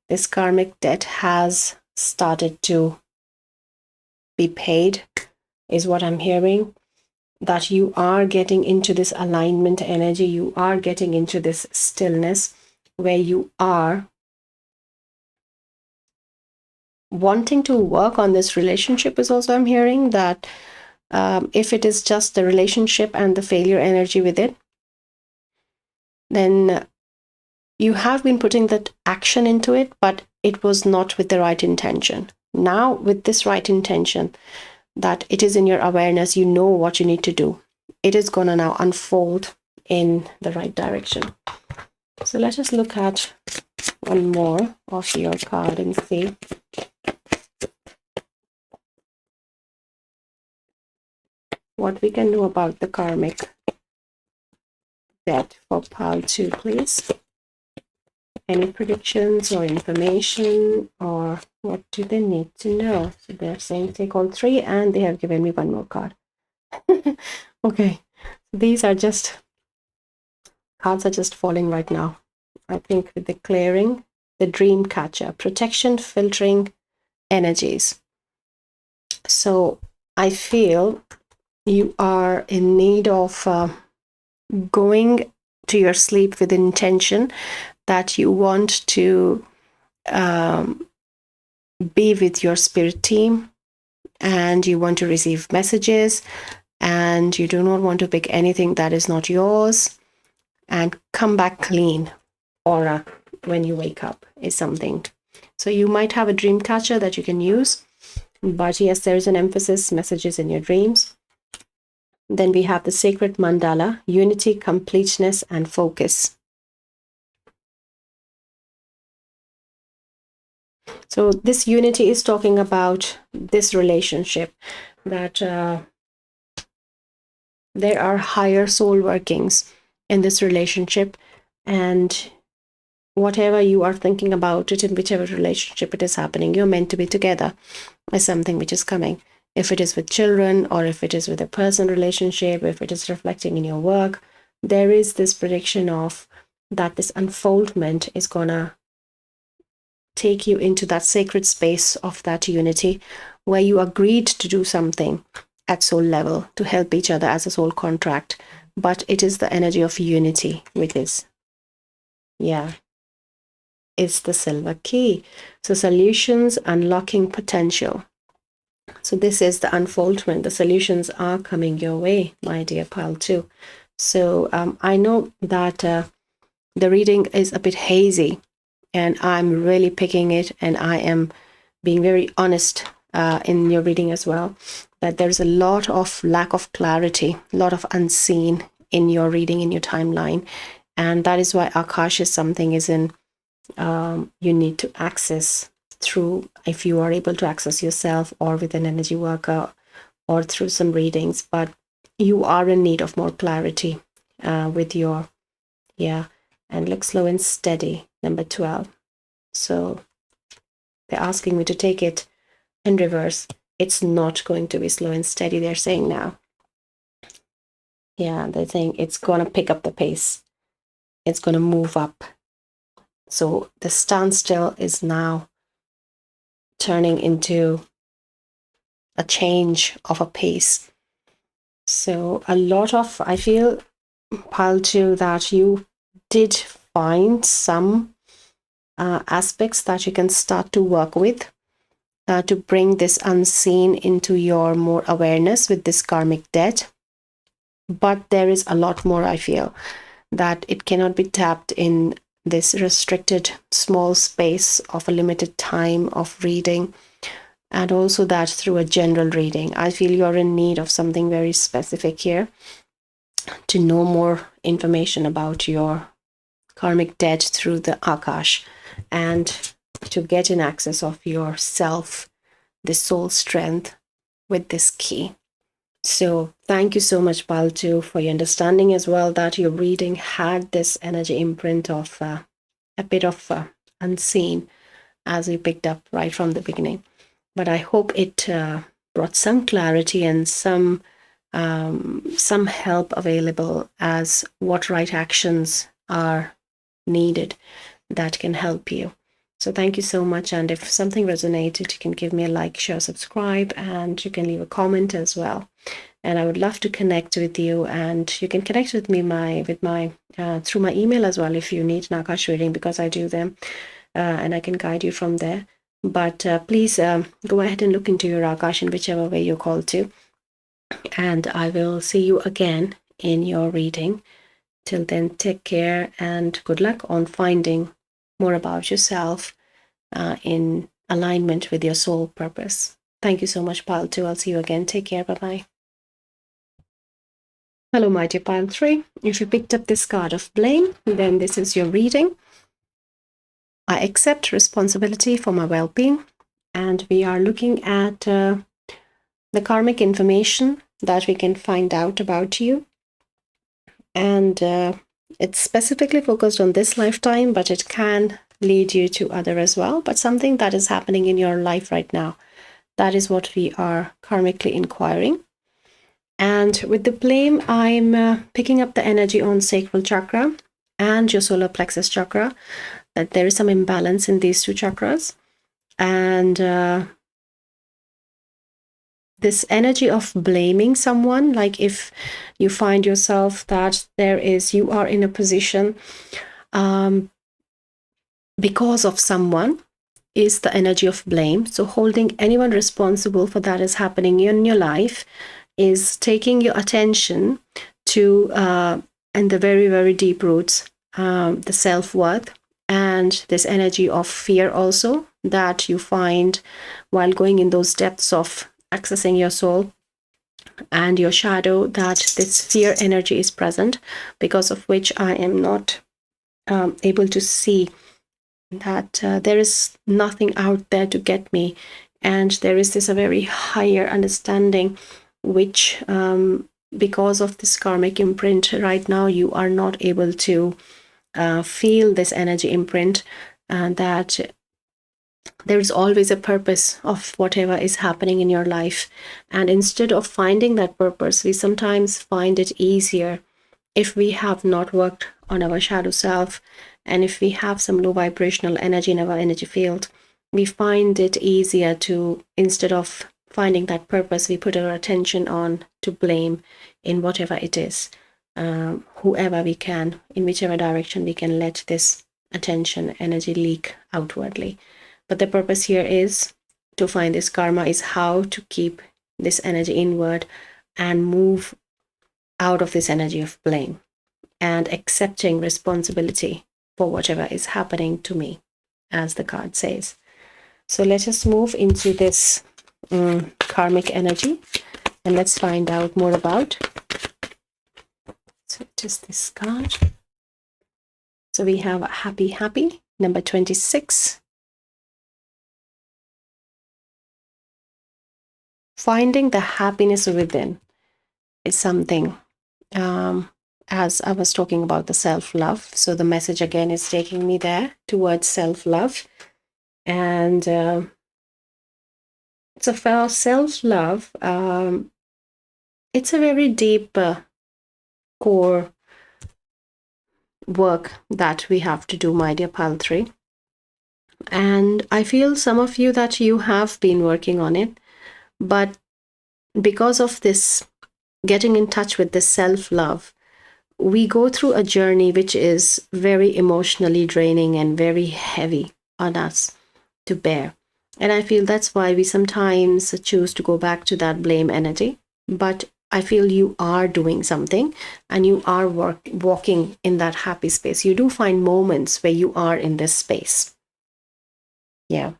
This karmic debt has started to be paid, is what I'm hearing. That you are getting into this alignment energy. You are getting into this stillness where you are wanting to work on this relationship, is also I'm hearing. That if it is just the relationship and the failure energy with it, then you have been putting that action into it, but it was not with the right intention. Now, with this right intention, that it is in your awareness, you know what you need to do. It is going to now unfold in the right direction. So let us look at one more of your card and see what we can do about the karmic debt for pile 2, please. Any predictions or information, or what do they need to know? So they're saying take all 3, and they have given me one more card. Okay, these are just cards are just falling right now. I think with the clearing, the dream catcher, protection, filtering energies. So I feel you are in need of going to your sleep with intention that you want to be with your spirit team, and you want to receive messages, and you do not want to pick anything that is not yours, and come back clean aura when you wake up is something. So you might have a dream catcher that you can use, but yes, there is an emphasis, messages in your dreams. Then we have the sacred mandala, unity, completeness, and focus. So this unity is talking about this relationship, that there are higher soul workings in this relationship, and whatever you are thinking about it, in whichever relationship it is happening, you're meant to be together, is something which is coming. If it is with children, or if it is with a personal relationship, if it is reflecting in your work, there is this prediction of that this unfoldment is gonna take you into that sacred space of that unity, where you agreed to do something at soul level to help each other as a soul contract. But it is the energy of unity with this. Yeah. It's the silver key. So solutions, unlocking potential. So this is the unfoldment. The solutions are coming your way, my dear pile 2. So I know that the reading is a bit hazy, and I'm really picking it, and I am being very honest in your reading as well, that there's a lot of lack of clarity, a lot of unseen in your reading, in your timeline. And that is why Akash is something you need to access through, if you are able to access yourself, or with an energy worker, or through some readings. But you are in need of more clarity with your, and look slow and steady, number 12. So they're asking me to take it in reverse. It's not going to be slow and steady, they're saying now. Yeah, they're saying it's going to pick up the pace. It's going to move up. So the standstill is now turning into a change of a pace. So a lot of, I feel, Pile 2, that you did find some aspects that you can start to work with to bring this unseen into your more awareness with this karmic debt. But there is a lot more, I feel, that it cannot be tapped in this restricted small space of a limited time of reading, and also that through a general reading. I feel you're in need of something very specific here to know more information about your karmic debt through the Akash, and to get in access of yourself, the soul strength, with this key. So thank you so much, Pile 2, for your understanding as well that your reading had this energy imprint of a bit of unseen, as we picked up right from the beginning. But I hope it brought some clarity and some help available as what right actions are needed that can help you. So thank you so much. And if something resonated, you can give me a like, share, subscribe, and you can leave a comment as well. And I would love to connect with you. And you can connect with me through my email as well if you need an Akash reading, because I do them, and I can guide you from there. But please go ahead and look into your Akash in whichever way you're called to. And I will see you again in your reading. Till then, take care and good luck on finding more about yourself in alignment with your soul purpose. Thank you so much, Pile 2. I'll see you again. Take care. Bye-bye. Hello, my dear Pile 3. If you picked up this card of blame, then this is your reading. I accept responsibility for my well-being. And we are looking at the karmic information that we can find out about you. And it's specifically focused on this lifetime, but it can lead you to other as well. But something that is happening in your life right now, that is what we are karmically inquiring. And with the blame, I'm picking up the energy on sacral chakra and your solar plexus chakra, that there is some imbalance in these two chakras. And this energy of blaming someone, like if you find yourself that you are in a position because of someone, is the energy of blame. So holding anyone responsible for that is happening in your life is taking your attention to and the very, very deep roots, the self-worth, and this energy of fear also that you find while going in those depths of accessing your soul and your shadow, that this fear energy is present, because of which I am not able to see that there is nothing out there to get me. And there is this a very higher understanding, which because of this karmic imprint right now, you are not able to feel this energy imprint, that there is always a purpose of whatever is happening in your life. And instead of finding that purpose, we sometimes find it easier, if we have not worked on our shadow self, and if we have some low vibrational energy in our energy field, we find it easier to, instead of finding that purpose, we put our attention on to blame in whatever it is, whoever we can, in whichever direction we can let this attention energy leak outwardly. But the purpose here is to find this karma, is how to keep this energy inward and move out of this energy of blame and accepting responsibility for whatever is happening to me, as the card says. So let us move into this karmic energy and let's find out more about. So it is this card. So we have happy, number 26. Finding the happiness within is something, as I was talking about the self-love. So the message again is taking me there towards self-love. And so for self-love, it's a very deep core work that we have to do, my dear pile 3. And I feel some of you that you have been working on it, but because of this getting in touch with the self-love, we go through a journey which is very emotionally draining and very heavy on us to bear. And I feel that's why we sometimes choose to go back to that blame energy. But I feel you are doing something and you are walking in that happy space. You do find moments where you are in this space. Yeah.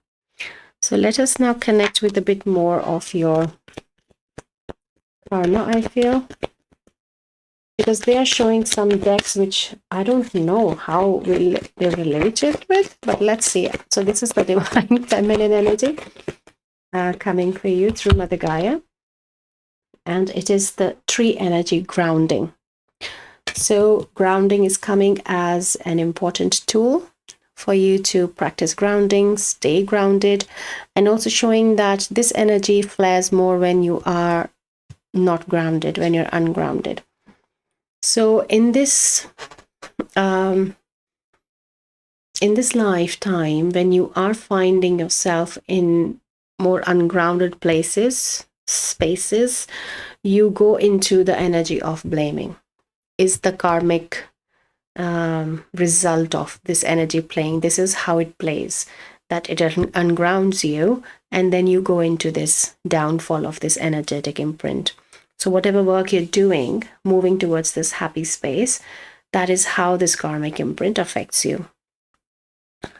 So let us now connect with a bit more of your karma, I feel. Because they are showing some decks which I don't know how they're related with, but let's see. So this is the divine feminine energy coming for you through Mother Gaia. And it is the tree energy grounding. So grounding is coming as an important tool for you to practice grounding, stay grounded, and also showing that this energy flares more when you are not grounded, when you're ungrounded. So in this lifetime, when you are finding yourself in more ungrounded spaces, you go into the energy of blaming. Is the karmic result of this energy playing? This is how it plays, that it ungrounds you, and then you go into this downfall of this energetic imprint. So whatever work you're doing, moving towards this happy space, that is how this karmic imprint affects you.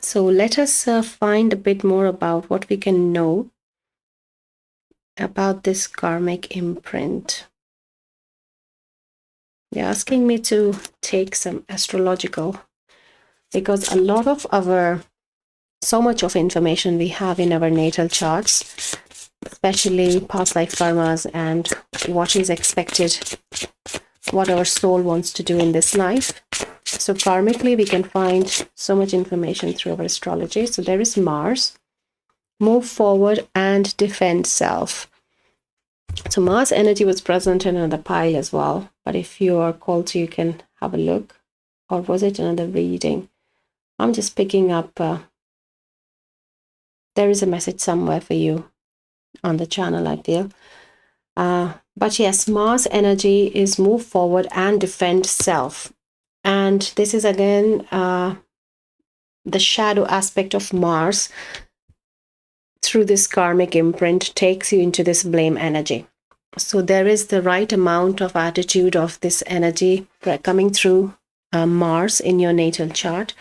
So let us find a bit more about what we can know about this karmic imprint. They're asking me to take some astrological, because a lot of so much of information we have in our natal charts, especially past life karmas and what is expected, what our soul wants to do in this life. So karmically, we can find so much information through our astrology. So there is Mars, move forward and defend self. So Mars energy was present in another pile as well. But if you are called to, you can have a look. Or was it another reading? I'm just picking up. There is a message somewhere for you on the channel, I feel. But yes, Mars energy is move forward and defend self. And this is again the shadow aspect of Mars through this karmic imprint takes you into this blame energy. So there is the right amount of attitude of this energy coming through Mars in your natal chart,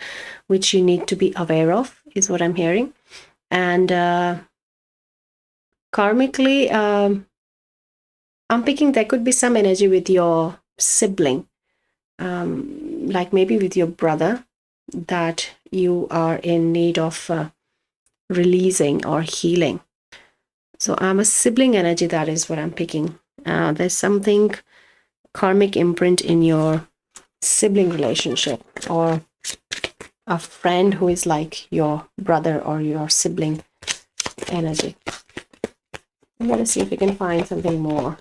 which you need to be aware of, is what I'm hearing. And karmically, I'm picking there could be some energy with your sibling, like maybe with your brother, that you are in need of releasing or healing. So I'm a sibling energy, that is what I'm picking. There's something karmic imprint in your sibling relationship, or a friend who is like your brother or your sibling energy. Let us see if we can find something more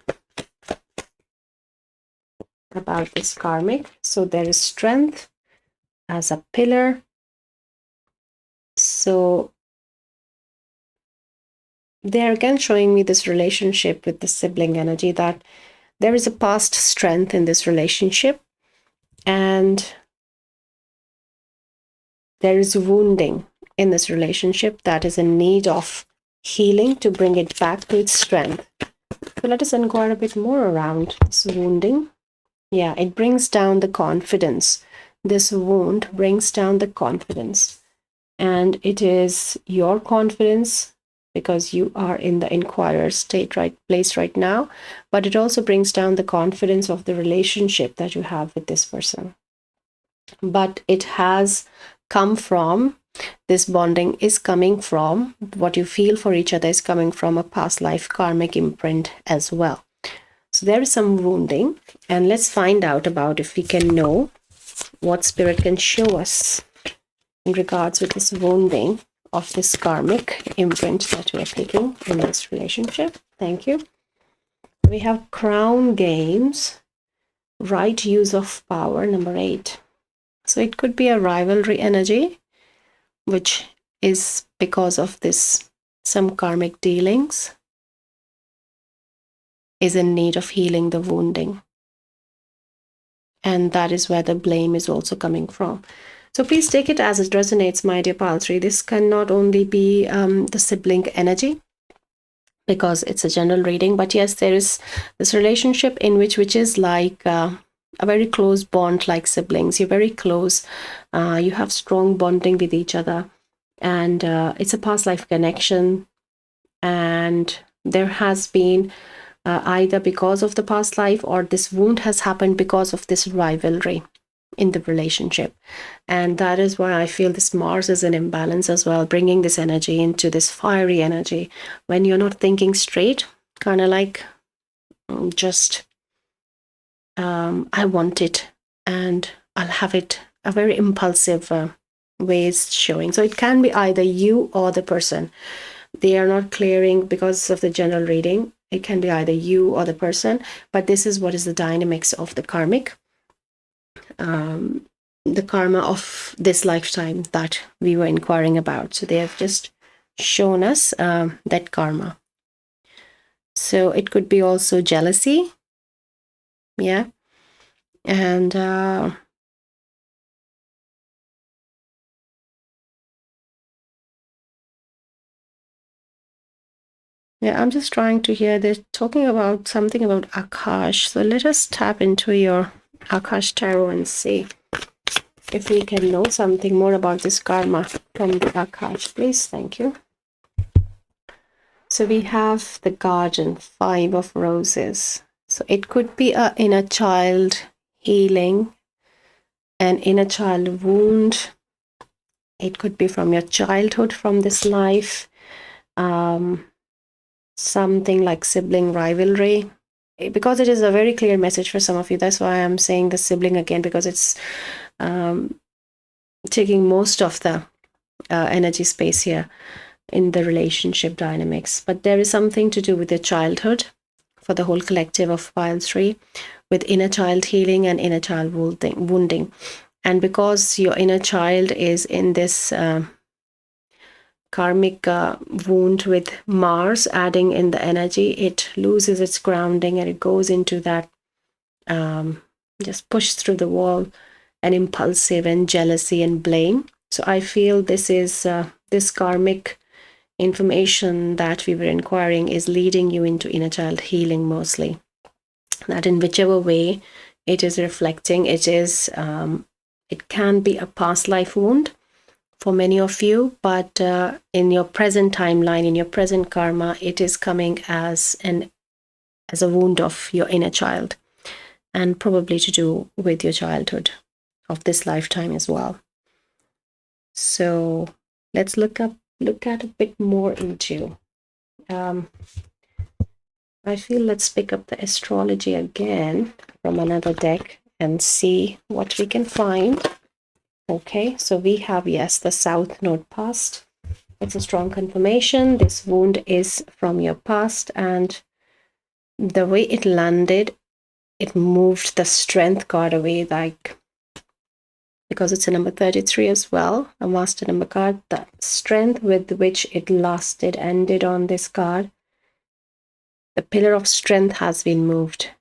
about this karmic. So there is strength as a pillar. So they're again showing me this relationship with the sibling energy, that there is a past strength in this relationship, and there is wounding in this relationship that is in need of healing to bring it back to its strength. So let us inquire a bit more around this wounding. Yeah, it brings down the confidence. This wound brings down the confidence. And it is your confidence, because you are in the inquirer place right now, but it also brings down the confidence of the relationship that you have with this person. But it has come from, this bonding is coming from, what you feel for each other is coming from a past life karmic imprint as well. So there is some wounding, and let's find out about if we can know what spirit can show us in regards with this wounding of this karmic imprint that we are picking in this relationship. Thank you. We have crown games, right use of power, number 8. So it could be a rivalry energy, which is because of this, some karmic dealings, is in need of healing the wounding. And that is where the blame is also coming from. So please take it as it resonates, my dear Pile 3. This cannot only be the sibling energy, because it's a general reading, but yes, there is this relationship in which is like a very close bond, like siblings. You're very close. You have strong bonding with each other, and it's a past life connection. And there has been either because of the past life, or this wound has happened because of this rivalry in the relationship. And that is why I feel this Mars is an imbalance as well, bringing this energy into this fiery energy when you're not thinking straight, kind of like just I want it and I'll have it. A very impulsive ways showing. So it can be either you or the person. They are not clearing because of the general reading. It can be either you or the person, but this is what is the dynamics of the karmic, the karma of this lifetime that we were inquiring about. So they have just shown us that karma. So it could be also jealousy. Yeah. And yeah, I'm just trying to hear. They're talking about something about Akash. So let us tap into your Akash Tarot and see if we can know something more about this karma from the Akash. Please, thank you. So we have the Guardian, 5 of Roses. So it could be a inner child healing, an inner child wound. It could be from your childhood, from this life. Something like sibling rivalry, because it is a very clear message for some of you. That's why I'm saying the sibling again, because it's taking most of the energy space here in the relationship dynamics. But there is something to do with your childhood for the whole collective of Pile 3, with inner child healing and inner child wounding. And because your inner child is in this karmic wound with Mars adding in the energy, it loses its grounding and it goes into that just push through the wall and impulsive and jealousy and blame. So I feel this is this karmic information that we were inquiring is leading you into inner child healing mostly. That in whichever way it is reflecting, it is it can be a past life wound for many of you, but in your present timeline, in your present karma, it is coming as a wound of your inner child, and probably to do with your childhood of this lifetime as well. So let's look at a bit more into. I feel let's pick up the astrology again from another deck and see what we can find. Okay, so we have, yes, the South Node past. It's a strong confirmation. This wound is from your past, and the way it landed, it moved the Strength card away, like, because it's a number 33 as well, a master number card. The strength with which it lasted ended on this card. The pillar of strength has been moved,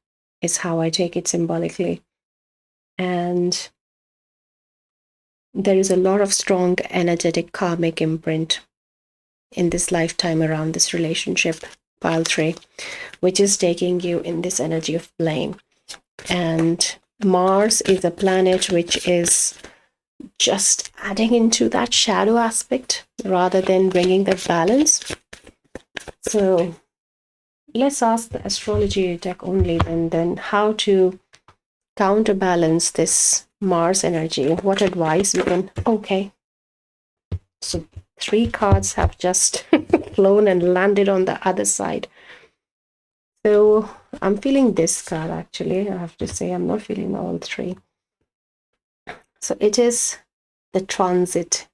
is how I take it symbolically. And there is a lot of strong energetic karmic imprint in this lifetime around this relationship, Pile 3, which is taking you in this energy of blame. And Mars is a planet which is just adding into that shadow aspect rather than bringing that balance. So let's ask the astrology deck only then how to counterbalance this Mars energy. What advice we can. Okay, so 3 cards have just flown and landed on the other side. So I'm feeling this card, actually. I have to say I'm not feeling all 3. So it is the transit,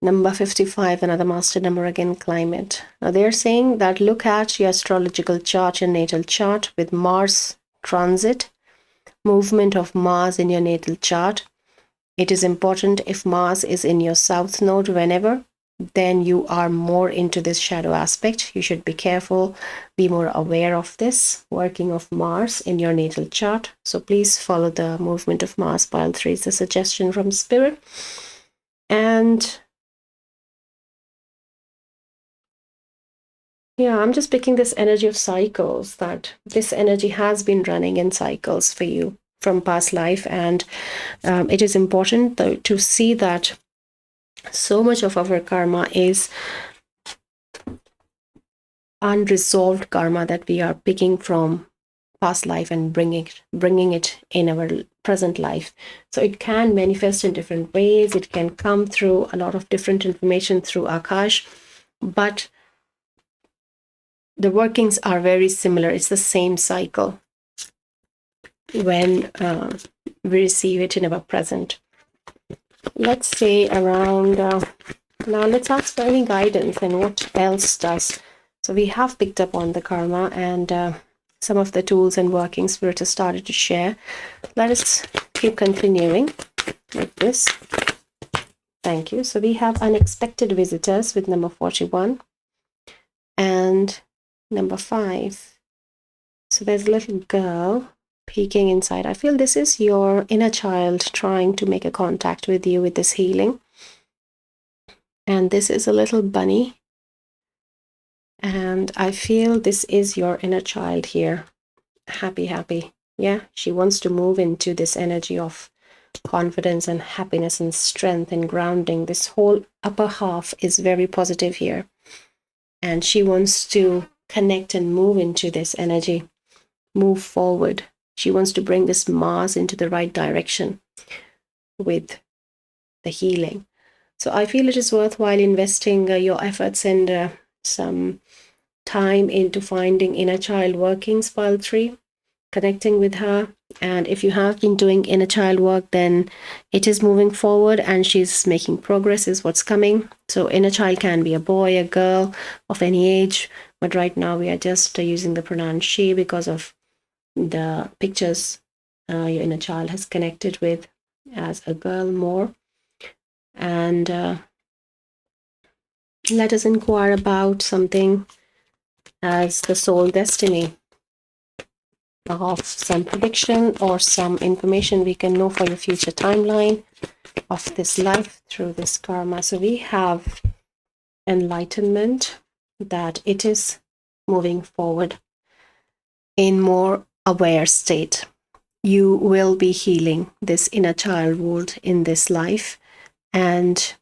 number 55, another master number again, climate. Now they're saying that look at your astrological chart, your natal chart, with Mars transit, movement of Mars in your natal chart. It is important if Mars is in your south node whenever, then you are more into this shadow aspect. You should be careful, be more aware of this working of Mars in your natal chart. So please follow the movement of Mars. Pile 3 is a suggestion from Spirit. And yeah, I'm just picking this energy of cycles, that this energy has been running in cycles for you from past life. And it is important though, to see that so much of our karma is unresolved karma that we are picking from past life and bringing it in our present life. So it can manifest in different ways. It can come through a lot of different information through Akash, but the workings are very similar. It's the same cycle when we receive it in our present. Let's say around now let's ask for any guidance and what else does. So we have picked up on the karma and some of the tools and workings Spirit has started to share. Let us keep continuing with this. Thank you. So we have unexpected visitors with number 41 and number 5. So there's a little girl peeking inside. I feel this is your inner child trying to make a contact with you with this healing. And this is a little bunny. And I feel this is your inner child here. Happy. Yeah, she wants to move into this energy of confidence and happiness and strength and grounding. This whole upper half is very positive here. And she wants to connect and move into this energy, move forward. She wants to bring this Mars into the right direction with the healing. So I feel it is worthwhile investing your efforts and some time into finding inner child workings, pile 3, connecting with her. And if you have been doing inner child work, then it is moving forward and she's making progress is what's coming. So inner child can be a boy, a girl of any age, but right now we are just using the pronoun she because of the pictures your inner child has connected with as a girl more. And let us inquire about something as the soul destiny of some prediction or some information we can know for your future timeline of this life through this karma. So we have enlightenment, that it is moving forward in more aware state. You will be healing this inner child wound in this life, and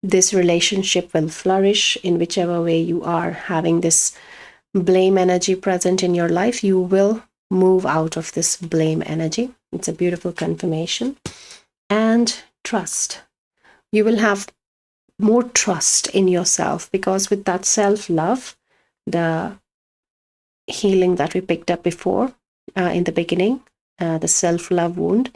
this relationship will flourish in whichever way you are having this blame energy present in your life. You will move out of this blame energy. It's a beautiful confirmation. And trust. You will have more trust in yourself, because with that self-love, the healing that we picked up before in the beginning, the self-love wound,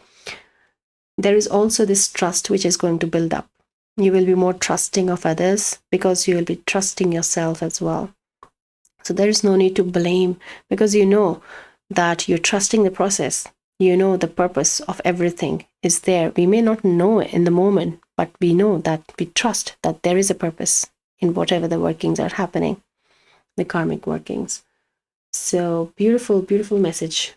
there is also this trust which is going to build up. You will be more trusting of others because you will be trusting yourself as well. So there is no need to blame, because you know that you're trusting the process. You know the purpose of everything is there. We may not know it in the moment, but we know that we trust that there is a purpose in whatever the workings are happening, the karmic workings. So beautiful, beautiful message,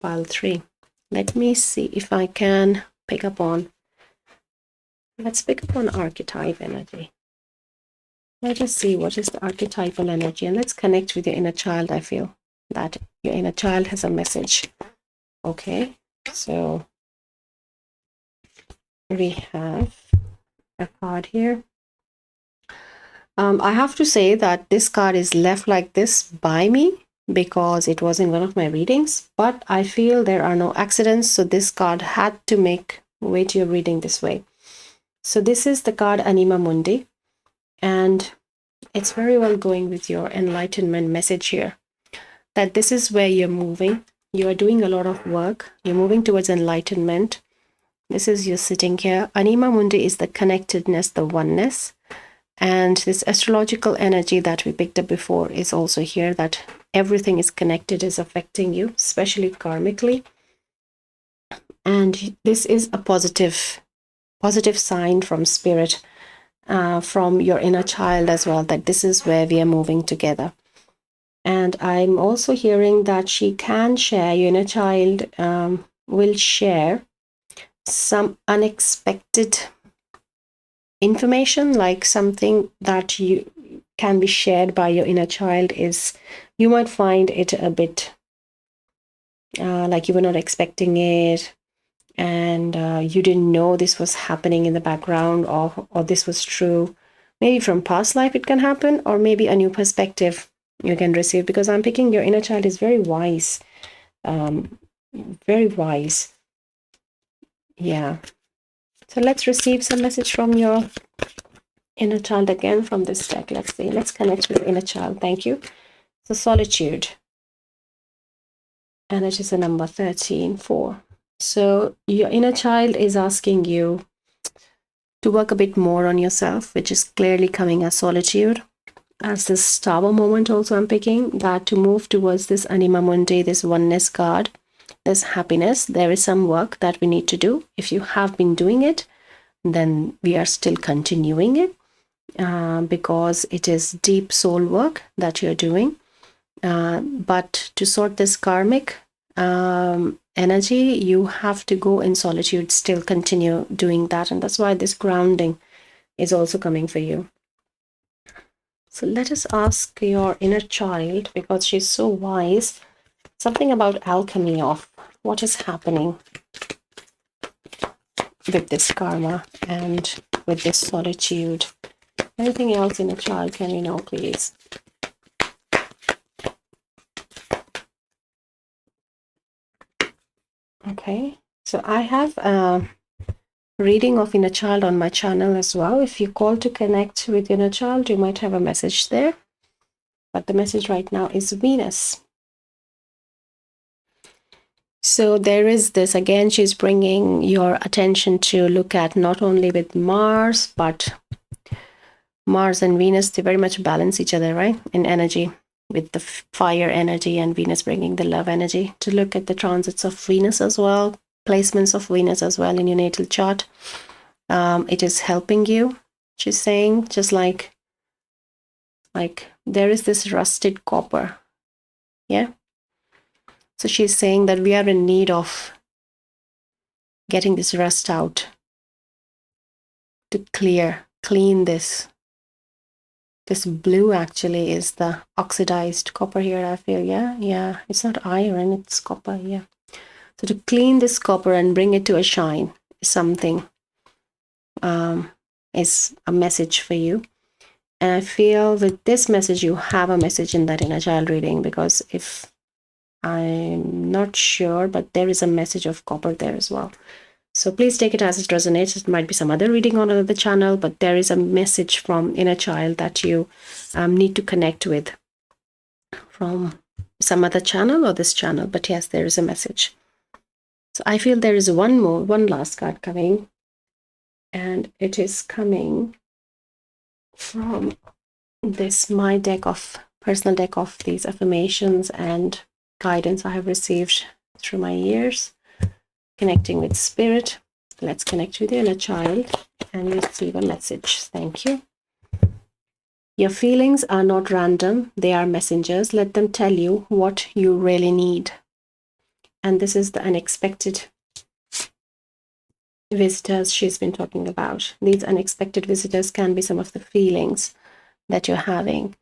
pile 3. Let me see if I can pick up on, let's pick up on archetype energy. Let us see what is the archetypal energy, and let's connect with your inner child. I feel that your inner child has a message. Okay, so we have a card here. I have to say that this card is left like this by me because it was in one of my readings, but I feel there are no accidents, so this card had to make way to your reading this way. So this is the card Anima Mundi, and it's very well going with your enlightenment message here, that this is where you're moving. You are doing a lot of work. You're moving towards enlightenment. This is you sitting here. Anima Mundi is the connectedness, the oneness. And this astrological energy that we picked up before is also here, that everything is connected, is affecting you, especially karmically. And this is a positive sign from spirit, from your inner child as well, that this is where we are moving together. And I'm also hearing that she can share, your inner child will share some unexpected information, like something that you can be shared by your inner child is, you might find it a bit like you were not expecting it, and you didn't know this was happening in the background, or this was true. Maybe from past life it can happen, or maybe a new perspective you can receive, because I'm picking your inner child is very wise, very wise. Yeah. So let's receive some message from your inner child again from this deck. Let's see. Let's connect with inner child. Thank you. So solitude. And it is a number 13, 4. So your inner child is asking you to work a bit more on yourself, which is clearly coming as solitude. As this tower moment also I'm picking, that to move towards this anima mundi, this oneness God, this happiness, there is some work that we need to do. If you have been doing it, then we are still continuing it, because it is deep soul work that you're doing. But to sort this karmic energy, you have to go in solitude, still continue doing that. And that's why this grounding is also coming for you. So let us ask your inner child, because she's so wise, something about alchemy of what is happening with this karma and with this solitude. Anything else, inner child, can we know, please? Okay, so I have a reading of inner child on my channel as well. If you call to connect with inner child, you might have a message there. But the message right now is Venus. So there is this, again, she's bringing your attention to look at not only with Mars, but Mars and Venus, they very much balance each other, right? In energy, with the fire energy and Venus bringing the love energy. To look at the transits of Venus as well, placements of Venus as well in your natal chart. It is helping you, she's saying, just like there is this rusted copper. Yeah. So she's saying that we are in need of getting this rust out, to clean this. This blue actually is the oxidized copper here, I feel. Yeah. It's not iron, it's copper. Yeah. So to clean this copper and bring it to a shine is something, is a message for you. And I feel with this message, you have a message in that inner child reading, because if I'm not sure, but there is a message of copper there as well. So please take it as it resonates. It might be some other reading on another channel, but there is a message from inner child that you need to connect with from some other channel or this channel. But yes, there is a message. So I feel there is one last card coming, and it is coming from this, my personal deck of these affirmations and guidance I have received through my years. Connecting with spirit. Let's connect with your inner child and receive a message. Thank you. Your feelings are not random. They are messengers. Let them tell you what you really need. And this is the unexpected visitors she's been talking about. These unexpected visitors can be some of the feelings that you're having.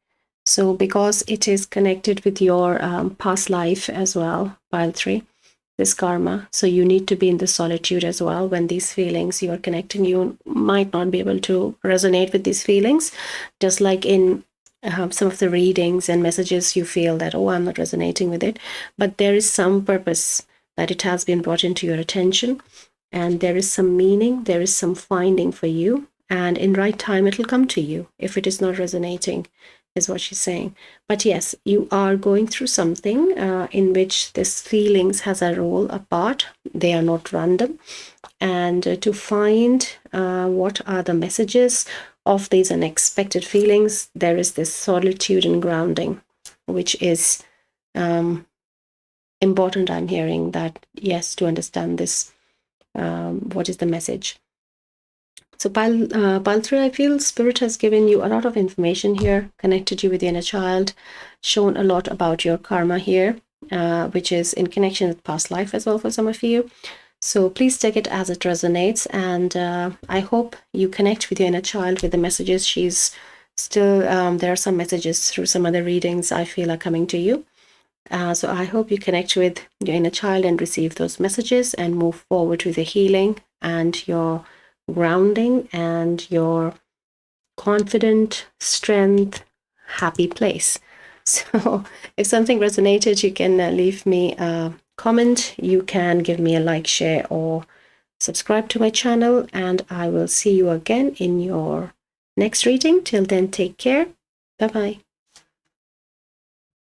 So because it is connected with your past life as well, pile 3, this karma, so you need to be in the solitude as well. When these feelings you are connecting, you might not be able to resonate with these feelings, just like in some of the readings and messages, you feel that, oh, I'm not resonating with it, but there is some purpose that it has been brought into your attention, and there is some meaning, there is some finding for you, and in right time it will come to you. If it is not resonating, is what she's saying. But yes, you are going through something in which this feelings has a role, a part. They are not random. And to find what are the messages of these unexpected feelings, there is this solitude and grounding, which is important. I'm hearing that, yes, to understand this what is the message. So pile 3, I feel Spirit has given you a lot of information here, connected you with your inner child, shown a lot about your karma here, which is in connection with past life as well for some of you. So please take it as it resonates, and I hope you connect with your inner child with the messages. She's still, there are some messages through some other readings I feel are coming to you. So I hope you connect with your inner child and receive those messages and move forward with the healing and your grounding and your confident, strength, happy place. So if something resonated, you can leave me a comment. You can give me a like, share, or subscribe to my channel, and I will see you again in your next reading. Till then, take care. Bye-bye.